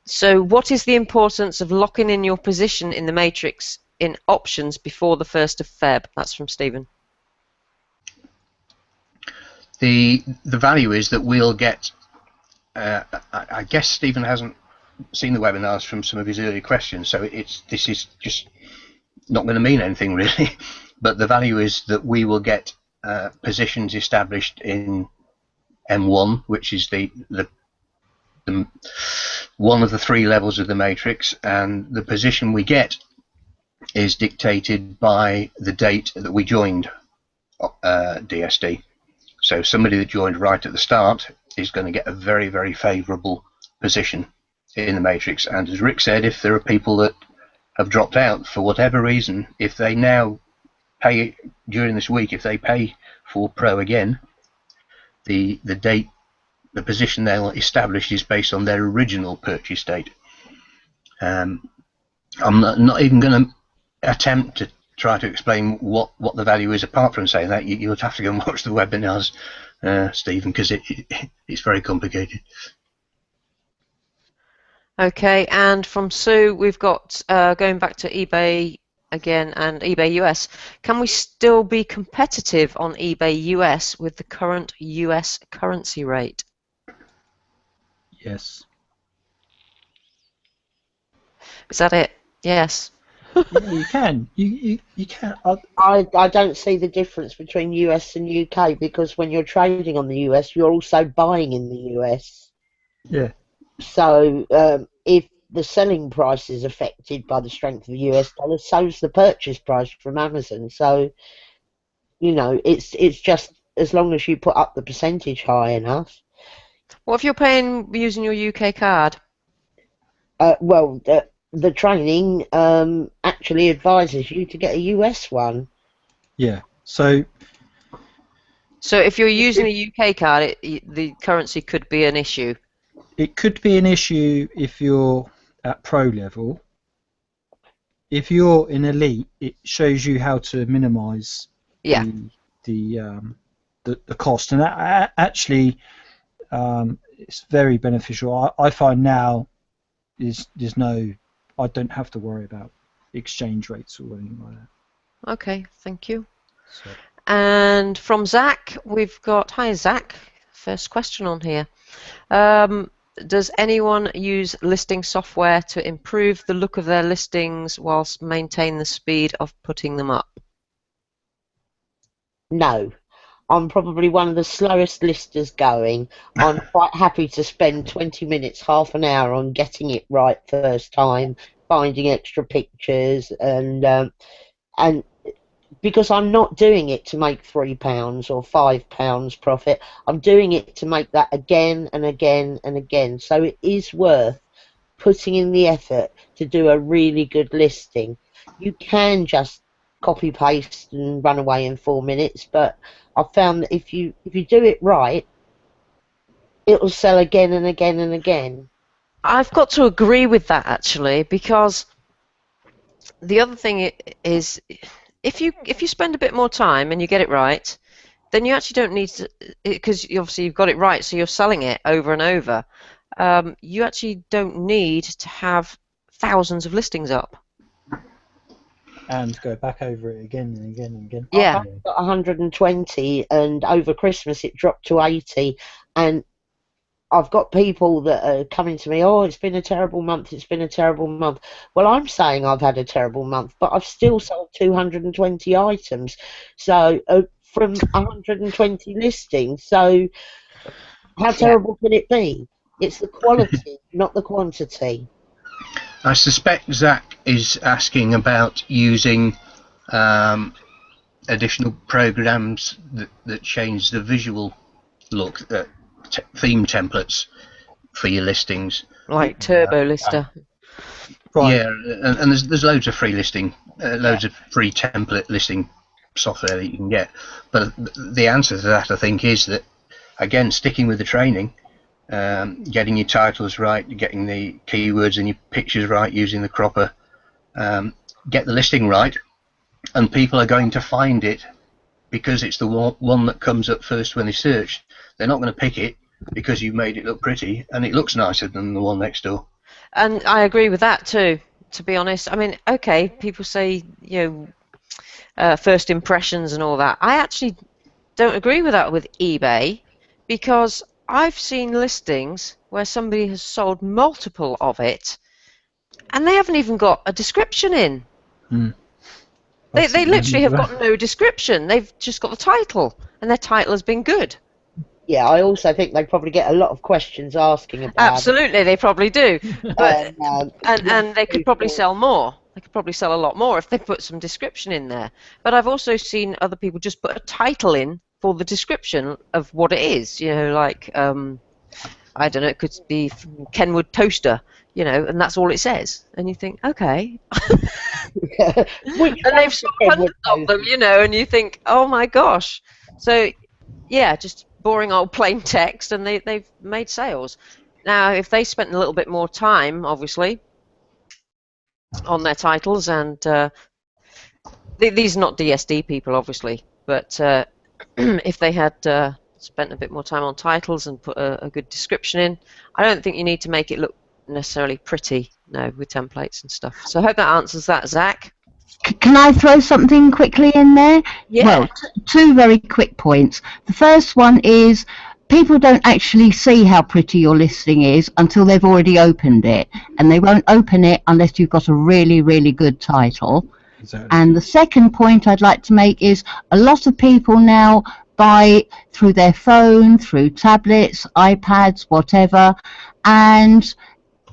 So what is the importance of locking in your position in the matrix in options before the 1st of Feb? That's from Stephen. The value is that we'll get, I guess Stephen hasn't seen the webinars from some of his earlier questions, so this is just not going to mean anything really, but the value is that we will get positions established in M1, which is the one of the 3 levels of the matrix, and the position we get is dictated by the date that we joined DSD. So somebody that joined right at the start is going to get a very, very favourable position in the matrix. And as Rick said, if there are people that have dropped out for whatever reason, if they now pay during this week, if they pay for Pro again, the date, the position they'll establish is based on their original purchase date. I'm not even going to attempt to try to explain what the value is apart from saying that. You would have to go and watch the webinars, Stephen, because it's very complicated. Okay, and from Sue, we've got going back to eBay again and eBay US. Can we still be competitive on eBay US with the current US currency rate? Yes. Is that it? Yes. Yeah, you can. You can. I don't see the difference between US and UK, because when you're trading on the US, you're also buying in the US. Yeah. So if the selling price is affected by the strength of the US dollar, so's the purchase price from Amazon. So, you know, it's just as long as you put up the percentage high enough. What if you're paying using your UK card? Well, the training actually advises you to get a US one. Yeah. So if you're using a UK card, the currency could be an issue. it could be an issue if you're at pro level. If you're in elite, it shows you how to minimise the cost, and that actually it's very beneficial. I find now there's no, I don't have to worry about exchange rates or anything like that. Okay, thank you. So. And from Zach, we've got, hi Zach, first question on here. Does anyone use listing software to improve the look of their listings whilst maintain the speed of putting them up? No. I'm probably one of the slowest listers going. I'm quite happy to spend 20 minutes, half an hour on getting it right first time, finding extra pictures, and because I'm not doing it to make £3 or £5 profit, I'm doing it to make that again and again and again. So it is worth putting in the effort to do a really good listing. You can just copy paste and run away in 4 minutes, but I've found that if you do it right, it'll sell again and again and again. I've got to agree with that actually, because the other thing is, if you spend a bit more time and you get it right, then you actually don't need to, because obviously you've got it right, so you're selling it over and over. You actually don't need to have thousands of listings up. And go back over it again and again and again. Yeah. I've got 120, and over Christmas it dropped to 80, and I've got people that are coming to me, oh, it's been a terrible month, it's been a terrible month. Well, I'm saying I've had a terrible month, but I've still sold 220 items, so from 120 listings. So how terrible can it be? It's the quality, not the quantity. I suspect Zach is asking about using additional programs that change the visual look, theme templates for your listings. Like Turbo Lister. Right. Yeah, and there's loads of free listing, loads of free template listing software that you can get. But the answer to that, I think, is that, again, sticking with the training, getting your titles right, getting the keywords and your pictures right, using the cropper, get the listing right, and people are going to find it because it's the one that comes up first when they search. They're not going to pick it because you've made it look pretty and it looks nicer than the one next door. And I agree with that too, to be honest. I mean, okay, people say, you know, first impressions and all that. I actually don't agree with that with eBay, because I've seen listings where somebody has sold multiple of it and they haven't even got a description in. They literally have got no description. They've just got the title, and their title has been good. Yeah, I also think they probably get a lot of questions asking about Absolutely, they probably do. But, and they could probably sell more. They could probably sell a lot more if they put some description in there. But I've also seen other people just put a title in for the description of what it is. You know, like I don't know, it could be Kenwood toaster. You know, and that's all it says. And you think, okay. And they've sold hundreds of them, you know, and you think, oh my gosh. So, yeah, just boring old plain text, and they've made sales. Now, if they spent a little bit more time, obviously, on their titles, and these are not DSD people, obviously, but if they had spent a bit more time on titles and put a good description in, I don't think you need to make it look necessarily pretty, no, with templates and stuff. So I hope that answers that, Zach. Can I throw something quickly in there? Yeah. Well, two very quick points. The first one is people don't actually see how pretty your listing is until they've already opened it, and they won't open it unless you've got a really, really good title. Exactly. And the second point I'd like to make is a lot of people now buy through their phone, through tablets, iPads, whatever, and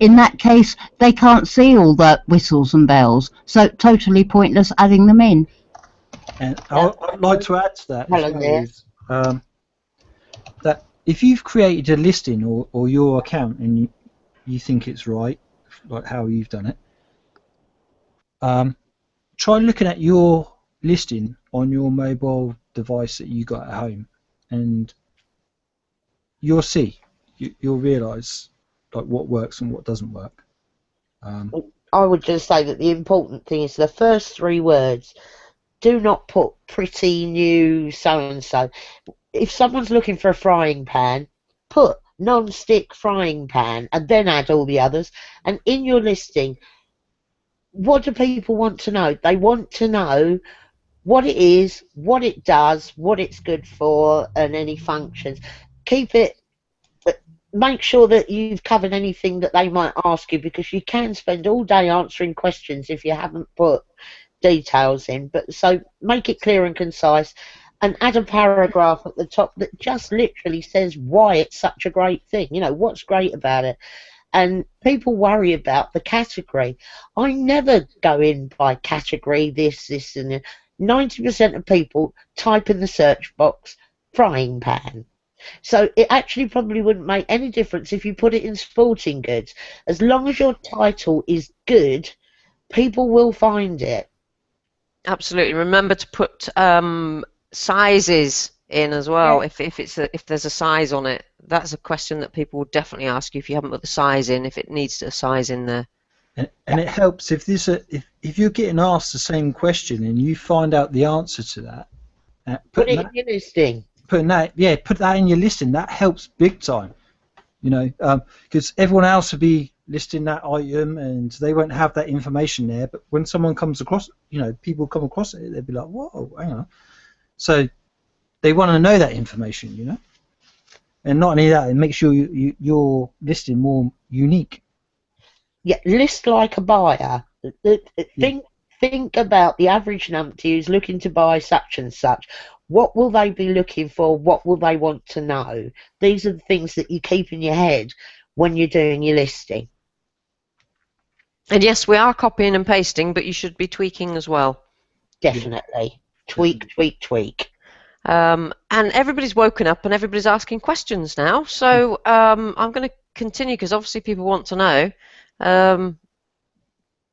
in that case, they can't see all the whistles and bells, so totally pointless adding them in. And I'd like to add to that as well is, that if you've created a listing or your account and you think it's right, like how you've done it, try looking at your listing on your mobile device that you got at home, and you'll see, you'll realise like what works and what doesn't work. I would just say that the important thing is the first 3 words. Do not put pretty new so-and-so. If someone's looking for a frying pan, put non-stick frying pan and then add all the others. And in your listing, what do people want to know? They want to know what it is, what it does, what it's good for, and any functions. Keep it. Make sure that you've covered anything that they might ask you, because you can spend all day answering questions if you haven't put details in. But so make it clear and concise, and add a paragraph at the top that just literally says why it's such a great thing. You know, what's great about it. And people worry about the category. I never go in by category, this, and that. 90% of people type in the search box frying pan. So it actually probably wouldn't make any difference if you put it in sporting goods. As long as your title is good, people will find it. Absolutely. Remember to put sizes in as well. Yeah. If there's a size on it, that's a question that people will definitely ask you if you haven't put the size in, if it needs a size in there. And it helps if if you're getting asked the same question and you find out the answer to that. Put it in your listing. Put that in your listing. That helps big time. You know, because everyone else will be listing that item and they won't have that information there. But when someone comes across, you know, people come across it, they'll be like, "Whoa, hang on." So they want to know that information, you know. And not only that, it makes your listing more unique. Yeah, list like a buyer. Think about the average numpty who's looking to buy such and such. What will they be looking for? What will they want to know? These are the things that you keep in your head when you're doing your listing. And yes, we are copying and pasting, but you should be tweaking as well. Definitely. Tweak, tweak, tweak. And everybody's woken up and everybody's asking questions now. So I'm going to continue because obviously people want to know.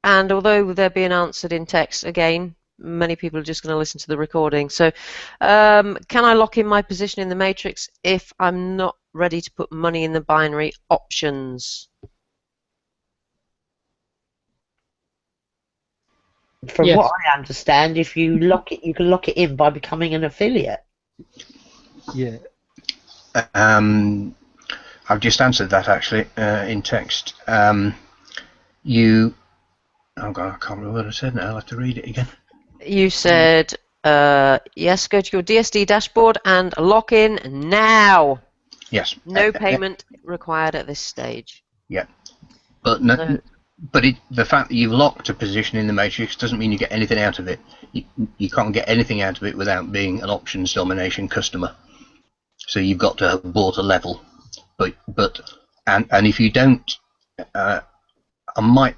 And although they're being answered in text, again, many people are just going to listen to the recording. So can I lock in my position in the matrix if I'm not ready to put money in the binary options? From Yes. what I understand, if you lock it, you can lock it in by becoming an affiliate. Yeah. I've just answered that actually in text. Oh God, I can't remember what I said now. I'll have to read it again. You said, yes, go to your DSD dashboard and lock in now. Yes. No payment required at this stage. Yeah. But no, the fact that you've locked a position in the matrix doesn't mean you get anything out of it. You can't get anything out of it without being an options domination customer. So you've got to have bought a level. But if you don't, I might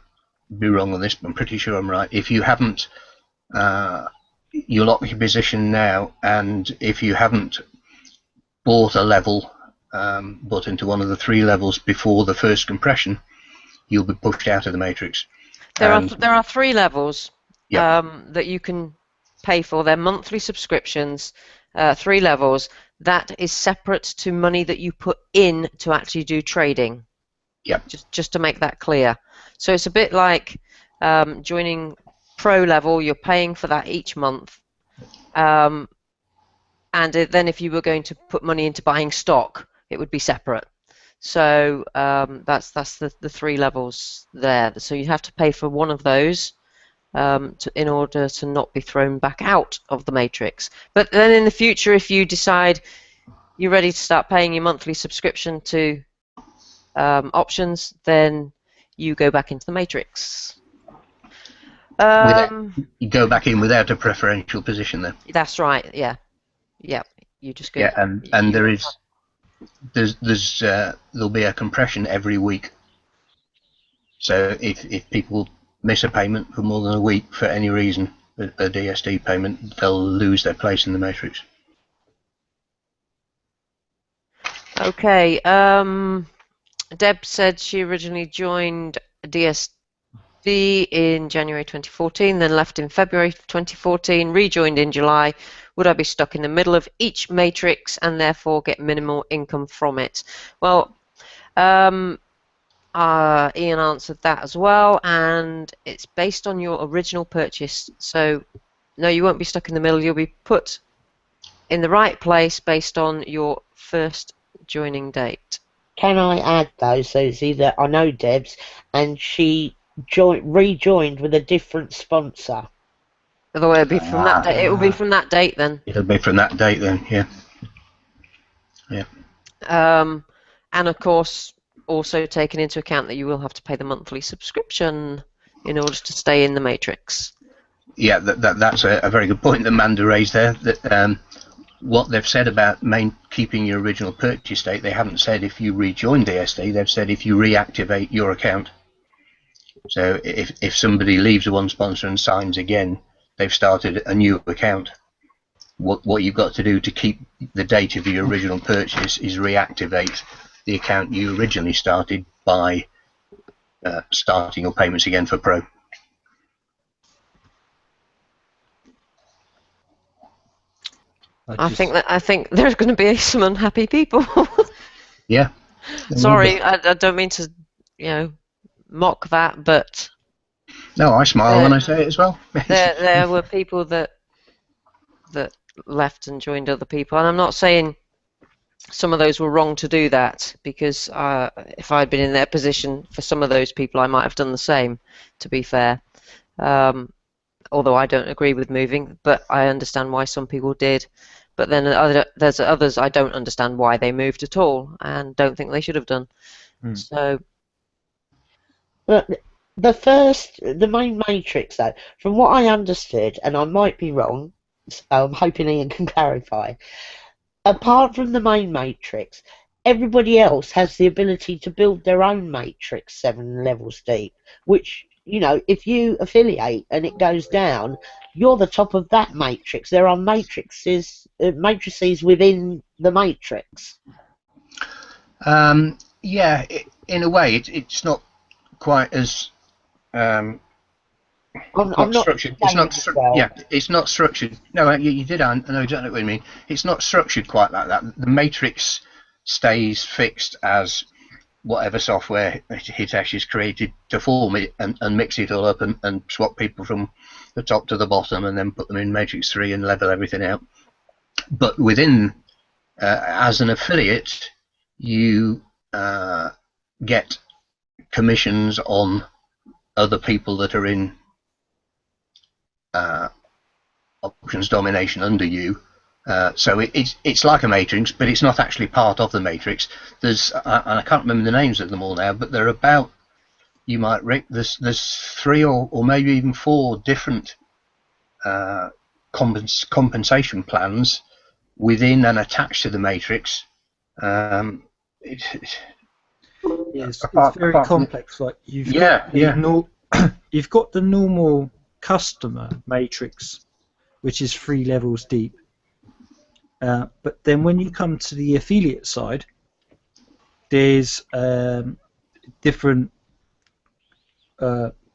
be wrong on this, but I'm pretty sure I'm right. If you haven't, you lock your position now, and if you haven't bought a level, bought into one of the 3 levels before the first compression, you'll be pushed out of the matrix. There are 3 levels Yep. that you can pay for. They're monthly subscriptions, 3 levels. That is separate to money that you put in to actually do trading. Yep. Just to make that clear. So it's a bit like joining pro level. You're paying for that each month, and then if you were going to put money into buying stock, it would be separate. So that's the 3 levels there. So you have to pay for one of those in order to not be thrown back out of the matrix. But then in the future, if you decide you're ready to start paying your monthly subscription to options, then you go back into the matrix. You go back in without a preferential position then. That's right. Yeah. You just go. Yeah, and there'll be a compression every week. So if people miss a payment for more than a week for any reason, a DSD payment, they'll lose their place in the matrix. Okay. Deb said she originally joined DSD in January 2014, then left in February 2014, rejoined in July. Would I be stuck in the middle of each matrix and therefore get minimal income from it? Well, Ian answered that as well, and it's based on your original purchase. So, no, you won't be stuck in the middle. You'll be put in the right place based on your first joining date. Can I add though, Susie, that I know Deb's, and she rejoined with a different sponsor. Although it'll be from that date. It will be from that date then. It'll be from that date then, yeah. Yeah. And of course, also taking into account that you will have to pay the monthly subscription in order to stay in the matrix. Yeah, that's a very good point that Amanda raised there. That what they've said about keeping your original purchase date, they haven't said if you rejoin DSD. They've said if you reactivate your account. So if somebody leaves the one sponsor and signs again, they've started a new account. What you've got to do to keep the date of your original purchase is reactivate the account you originally started by starting your payments again for Pro. I think there's going to be some unhappy people. Yeah. Sorry, I don't mean to, mock that, but no, I smile when I say it as well. there were people that left and joined other people, and I'm not saying some of those were wrong to do that, because if I'd been in their position, for some of those people I might have done the same, to be fair. Although I don't agree with moving, but I understand why some people did. But then there's others I don't understand why they moved at all, and don't think they should have done. So, but the main matrix though, from what I understood, and I might be wrong, so I'm hoping Ian can clarify. Apart from the main matrix, everybody else has the ability to build their own matrix 7 levels deep, which, if you affiliate and it goes down, you're the top of that matrix. There are matrices within the matrix. Yeah, in a way, it's not quite as I'm not structured. It's not it's not structured. No, you did. I know exactly what you mean. It's not structured quite like that. The matrix stays fixed as whatever software Hitesh has created to form it and mix it all up and swap people from the top to the bottom and then put them in matrix 3 and level everything out. But within, as an affiliate, you get commissions on other people that are in options domination under you. So it's like a matrix, but it's not actually part of the matrix. There's and I can't remember the names of them all now, but they're about, you might there's 3 or maybe even 4 different compensation plans within and attached to the matrix. It's very complex. Like you've got you've got the normal customer matrix, which is 3 levels deep. But then when you come to the affiliate side, there's different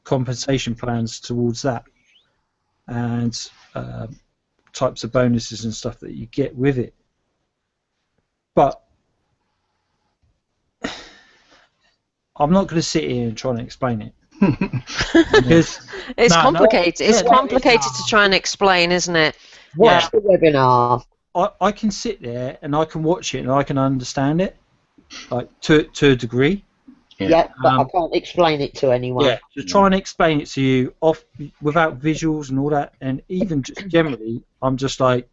compensation plans towards that, and types of bonuses and stuff that you get with it. But I'm not going to sit here and try and explain it. Because it's complicated. It's yeah, complicated to try and explain, isn't it? Watch the webinar. I can sit there and I can watch it and I can understand it, like to a degree. Yeah, but I can't explain it to anyone. Yeah, to try and explain it to you without visuals and all that, and even just generally, I'm just like,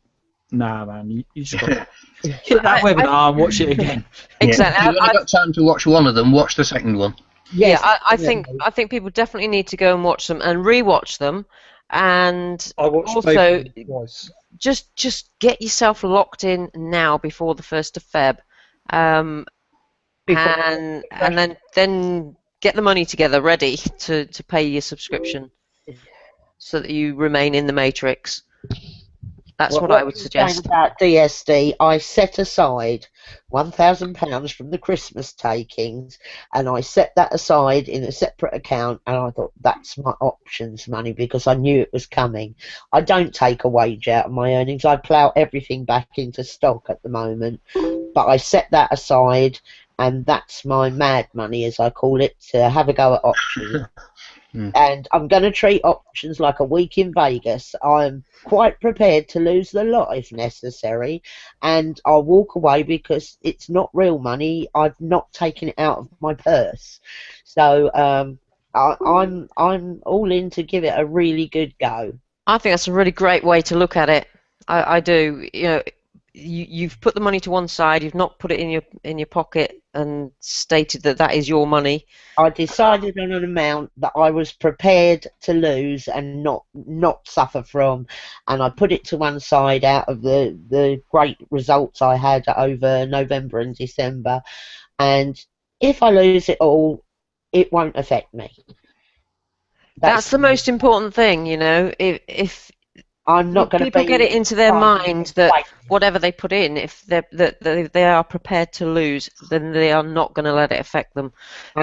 nah, man, you just got to hit that webinar and watch it again. Exactly. If you've only got time to watch one of them, watch the second one. Yes, yeah, I think people definitely need to go and watch them and re-watch them, and I watched also both of them twice. just get yourself locked in now before the 1st of Feb. And then get the money together ready to pay your subscription so that you remain in the matrix. That's what I would suggest. About DSD, I set aside £1,000 from the Christmas takings, and I set that aside in a separate account, and I thought that's my options money because I knew it was coming. I don't take a wage out of my earnings. I plough everything back into stock at the moment, but I set that aside, and that's my mad money, as I call it, to have a go at options. And I'm going to treat options like a week in Vegas. I'm quite prepared to lose the lot if necessary, and I'll walk away because it's not real money. I've not taken it out of my purse. So I'm all in to give it a really good go. I think that's a really great way to look at it. I do. You know, you've put the money to one side. You've not put it in your pocket and stated that that is your money. I decided on an amount that I was prepared to lose and not suffer from, and I put it to one side out of the great results I had over November and December. And if I lose it all, it won't affect me. That's the most important thing, you know. If I'm not going to people get it into their mind that whatever they put in, if they are prepared to lose, then they are not going to let it affect them.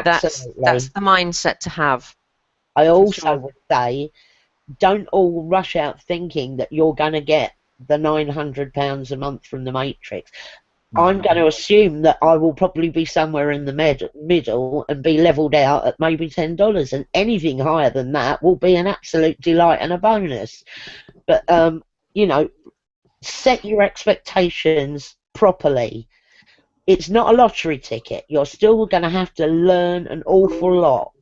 That's the mindset to have. I also would say, don't all rush out thinking that you're going to get the £900 a month from the Matrix. I'm going to assume that I will probably be somewhere in the middle and be levelled out at maybe $10, and anything higher than that will be an absolute delight and a bonus. But, you know, set your expectations properly. It's not a lottery ticket. You're still going to have to learn an awful lot.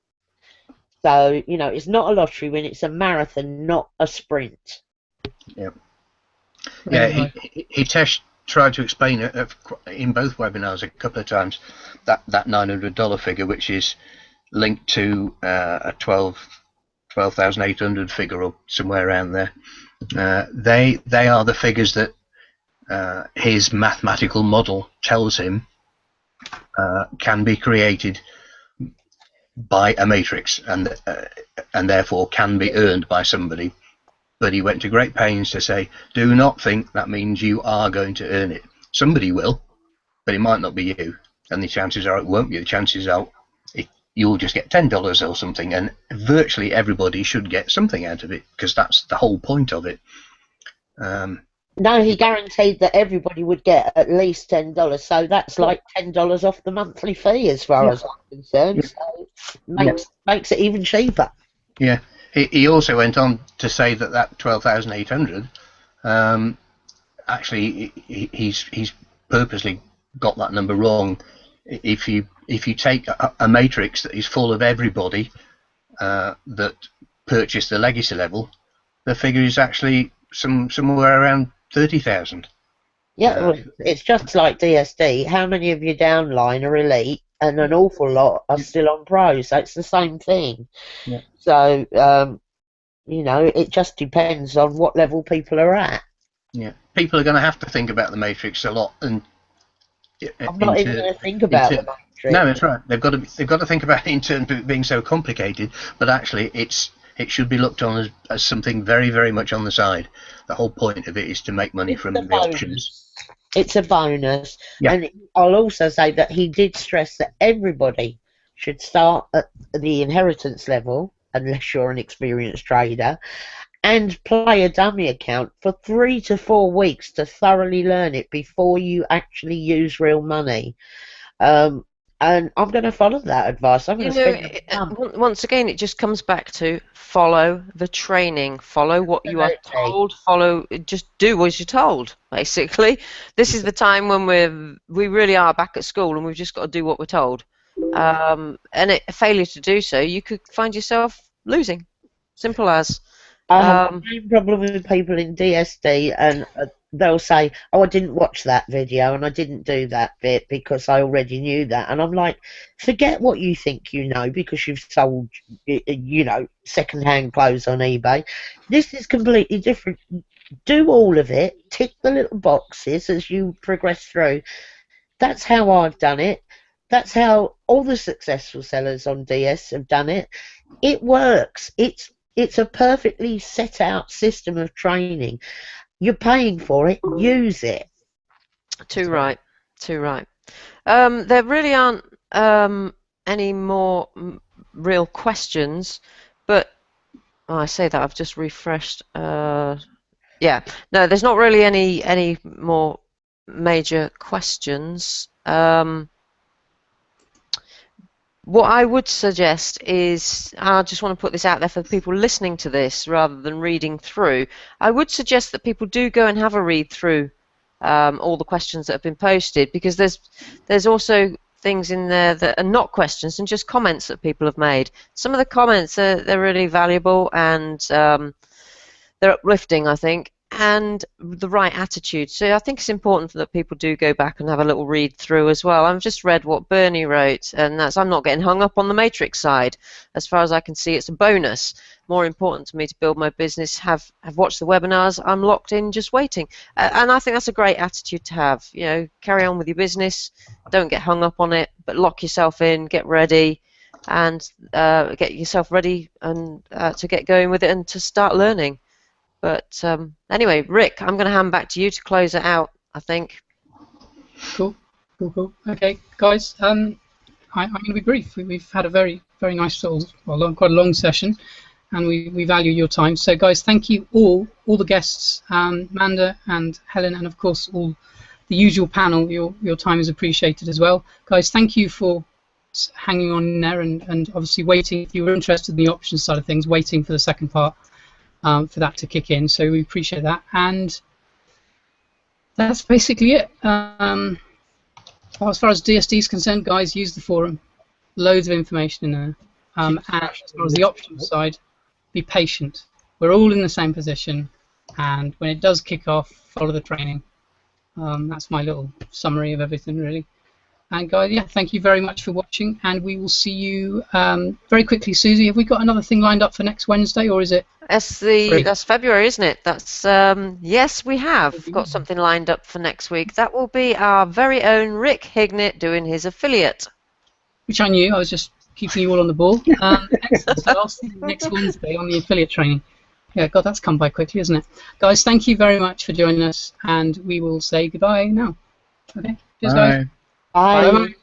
So, you know, it's not a lottery win, it's a marathon, not a sprint. Yeah. Yeah, Hitesh tried to explain it in both webinars a couple of times, that $900 figure, which is linked to a 12,800 figure or somewhere around there. They are the figures that his mathematical model tells him can be created by a matrix and therefore can be earned by somebody. But he went to great pains to say, do not think that means you are going to earn it. Somebody will, but it might not be you. And the chances are it won't be. The chances are you'll just get $10 or something, and virtually everybody should get something out of it, because that's the whole point of it. No, he guaranteed that everybody would get at least $10, so that's like $10 off the monthly fee as far as I'm concerned. So makes it even cheaper. Yeah. He also went on to say that 12,800, actually, he's purposely got that number wrong. If you take a matrix that is full of everybody that purchased the legacy level, the figure is actually somewhere around 30,000. Yeah, well, it's just like DSD. How many of your downline are elite, and an awful lot are still on pro? So it's the same thing. Yeah. So you know, it just depends on what level people are at. Yeah, people are going to have to think about the matrix a lot, and I'm not even going to think about the trick. No, that's right. They've got to think about it in terms of it being so complicated, but actually it should be looked on as something very, very much on the side. The whole point of it is to make money from the options. It's a bonus. Yeah. And I'll also say that he did stress that everybody should start at the inheritance level, unless you're an experienced trader, and play a dummy account for 3 to 4 weeks to thoroughly learn it before you actually use real money. And I'm going to follow that advice. I'm going to spend once again, it just comes back to follow the training, follow what you are told, just do as you're told, basically. This is the time when we really are back at school and we've just got to do what we're told. And a failure to do so, you could find yourself losing. Simple as. I have the same problem with people in DSD, and they'll say, "Oh, I didn't watch that video and I didn't do that bit because I already knew that." And I'm like, forget what you think you know because you've sold, second-hand clothes on eBay. This is completely different. Do all of it. Tick the little boxes as you progress through. That's how I've done it. That's how all the successful sellers on DS have done it. It works. It's a perfectly set out system of training. You're paying for it, use it. Too right. There really aren't any more real questions, but I say that I've just refreshed. Yeah, no, there's not really any more major questions. What I would suggest is, I just want to put this out there for people listening to this rather than reading through, I would suggest that people do go and have a read through all the questions that have been posted, because there's also things in there that are not questions and just comments that people have made. Some of the comments, they're really valuable and they're uplifting, I think, and the right attitude. So I think it's important that people do go back and have a little read through as well. I've just read what Bernie wrote, and that's, I'm not getting hung up on the matrix side. As far as I can see, it's a bonus. More important to me to build my business, have watched the webinars, I'm locked in just waiting. And I think that's a great attitude to have. You know, carry on with your business, don't get hung up on it, but lock yourself in, get ready, and get yourself ready and to get going with it and to start learning. But anyway, Rick, I'm going to hand back to you to close it out, I think. Cool. Okay, guys, I'm going to be brief. We've had a very, very nice quite a long session, and we value your time. So, guys, thank you all the guests, Amanda and Helen, and of course all the usual panel. Your time is appreciated as well, guys. Thank you for hanging on in there and obviously waiting. If you were interested in the options side of things, waiting for the second part. For that to kick in, so we appreciate that, and that's basically it. As far as DSD is concerned, guys, use the forum. Loads of information in there. And as far as the options side, be patient. We're all in the same position, and when it does kick off, follow the training. That's my little summary of everything, really. And guys, yeah, thank you very much for watching, and we will see you very quickly. Susie, have we got another thing lined up for next Wednesday, or is it? That's February, isn't it? That's yes, we have got something lined up for next week. That will be our very own Rick Hignett doing his affiliate. Which I knew. I was just keeping you all on the ball. Excellent. So I'll see you next Wednesday on the affiliate training. Yeah, God, that's come by quickly, isn't it? Guys, thank you very much for joining us, and we will say goodbye now. Okay, cheers, guys. Bye. Bye.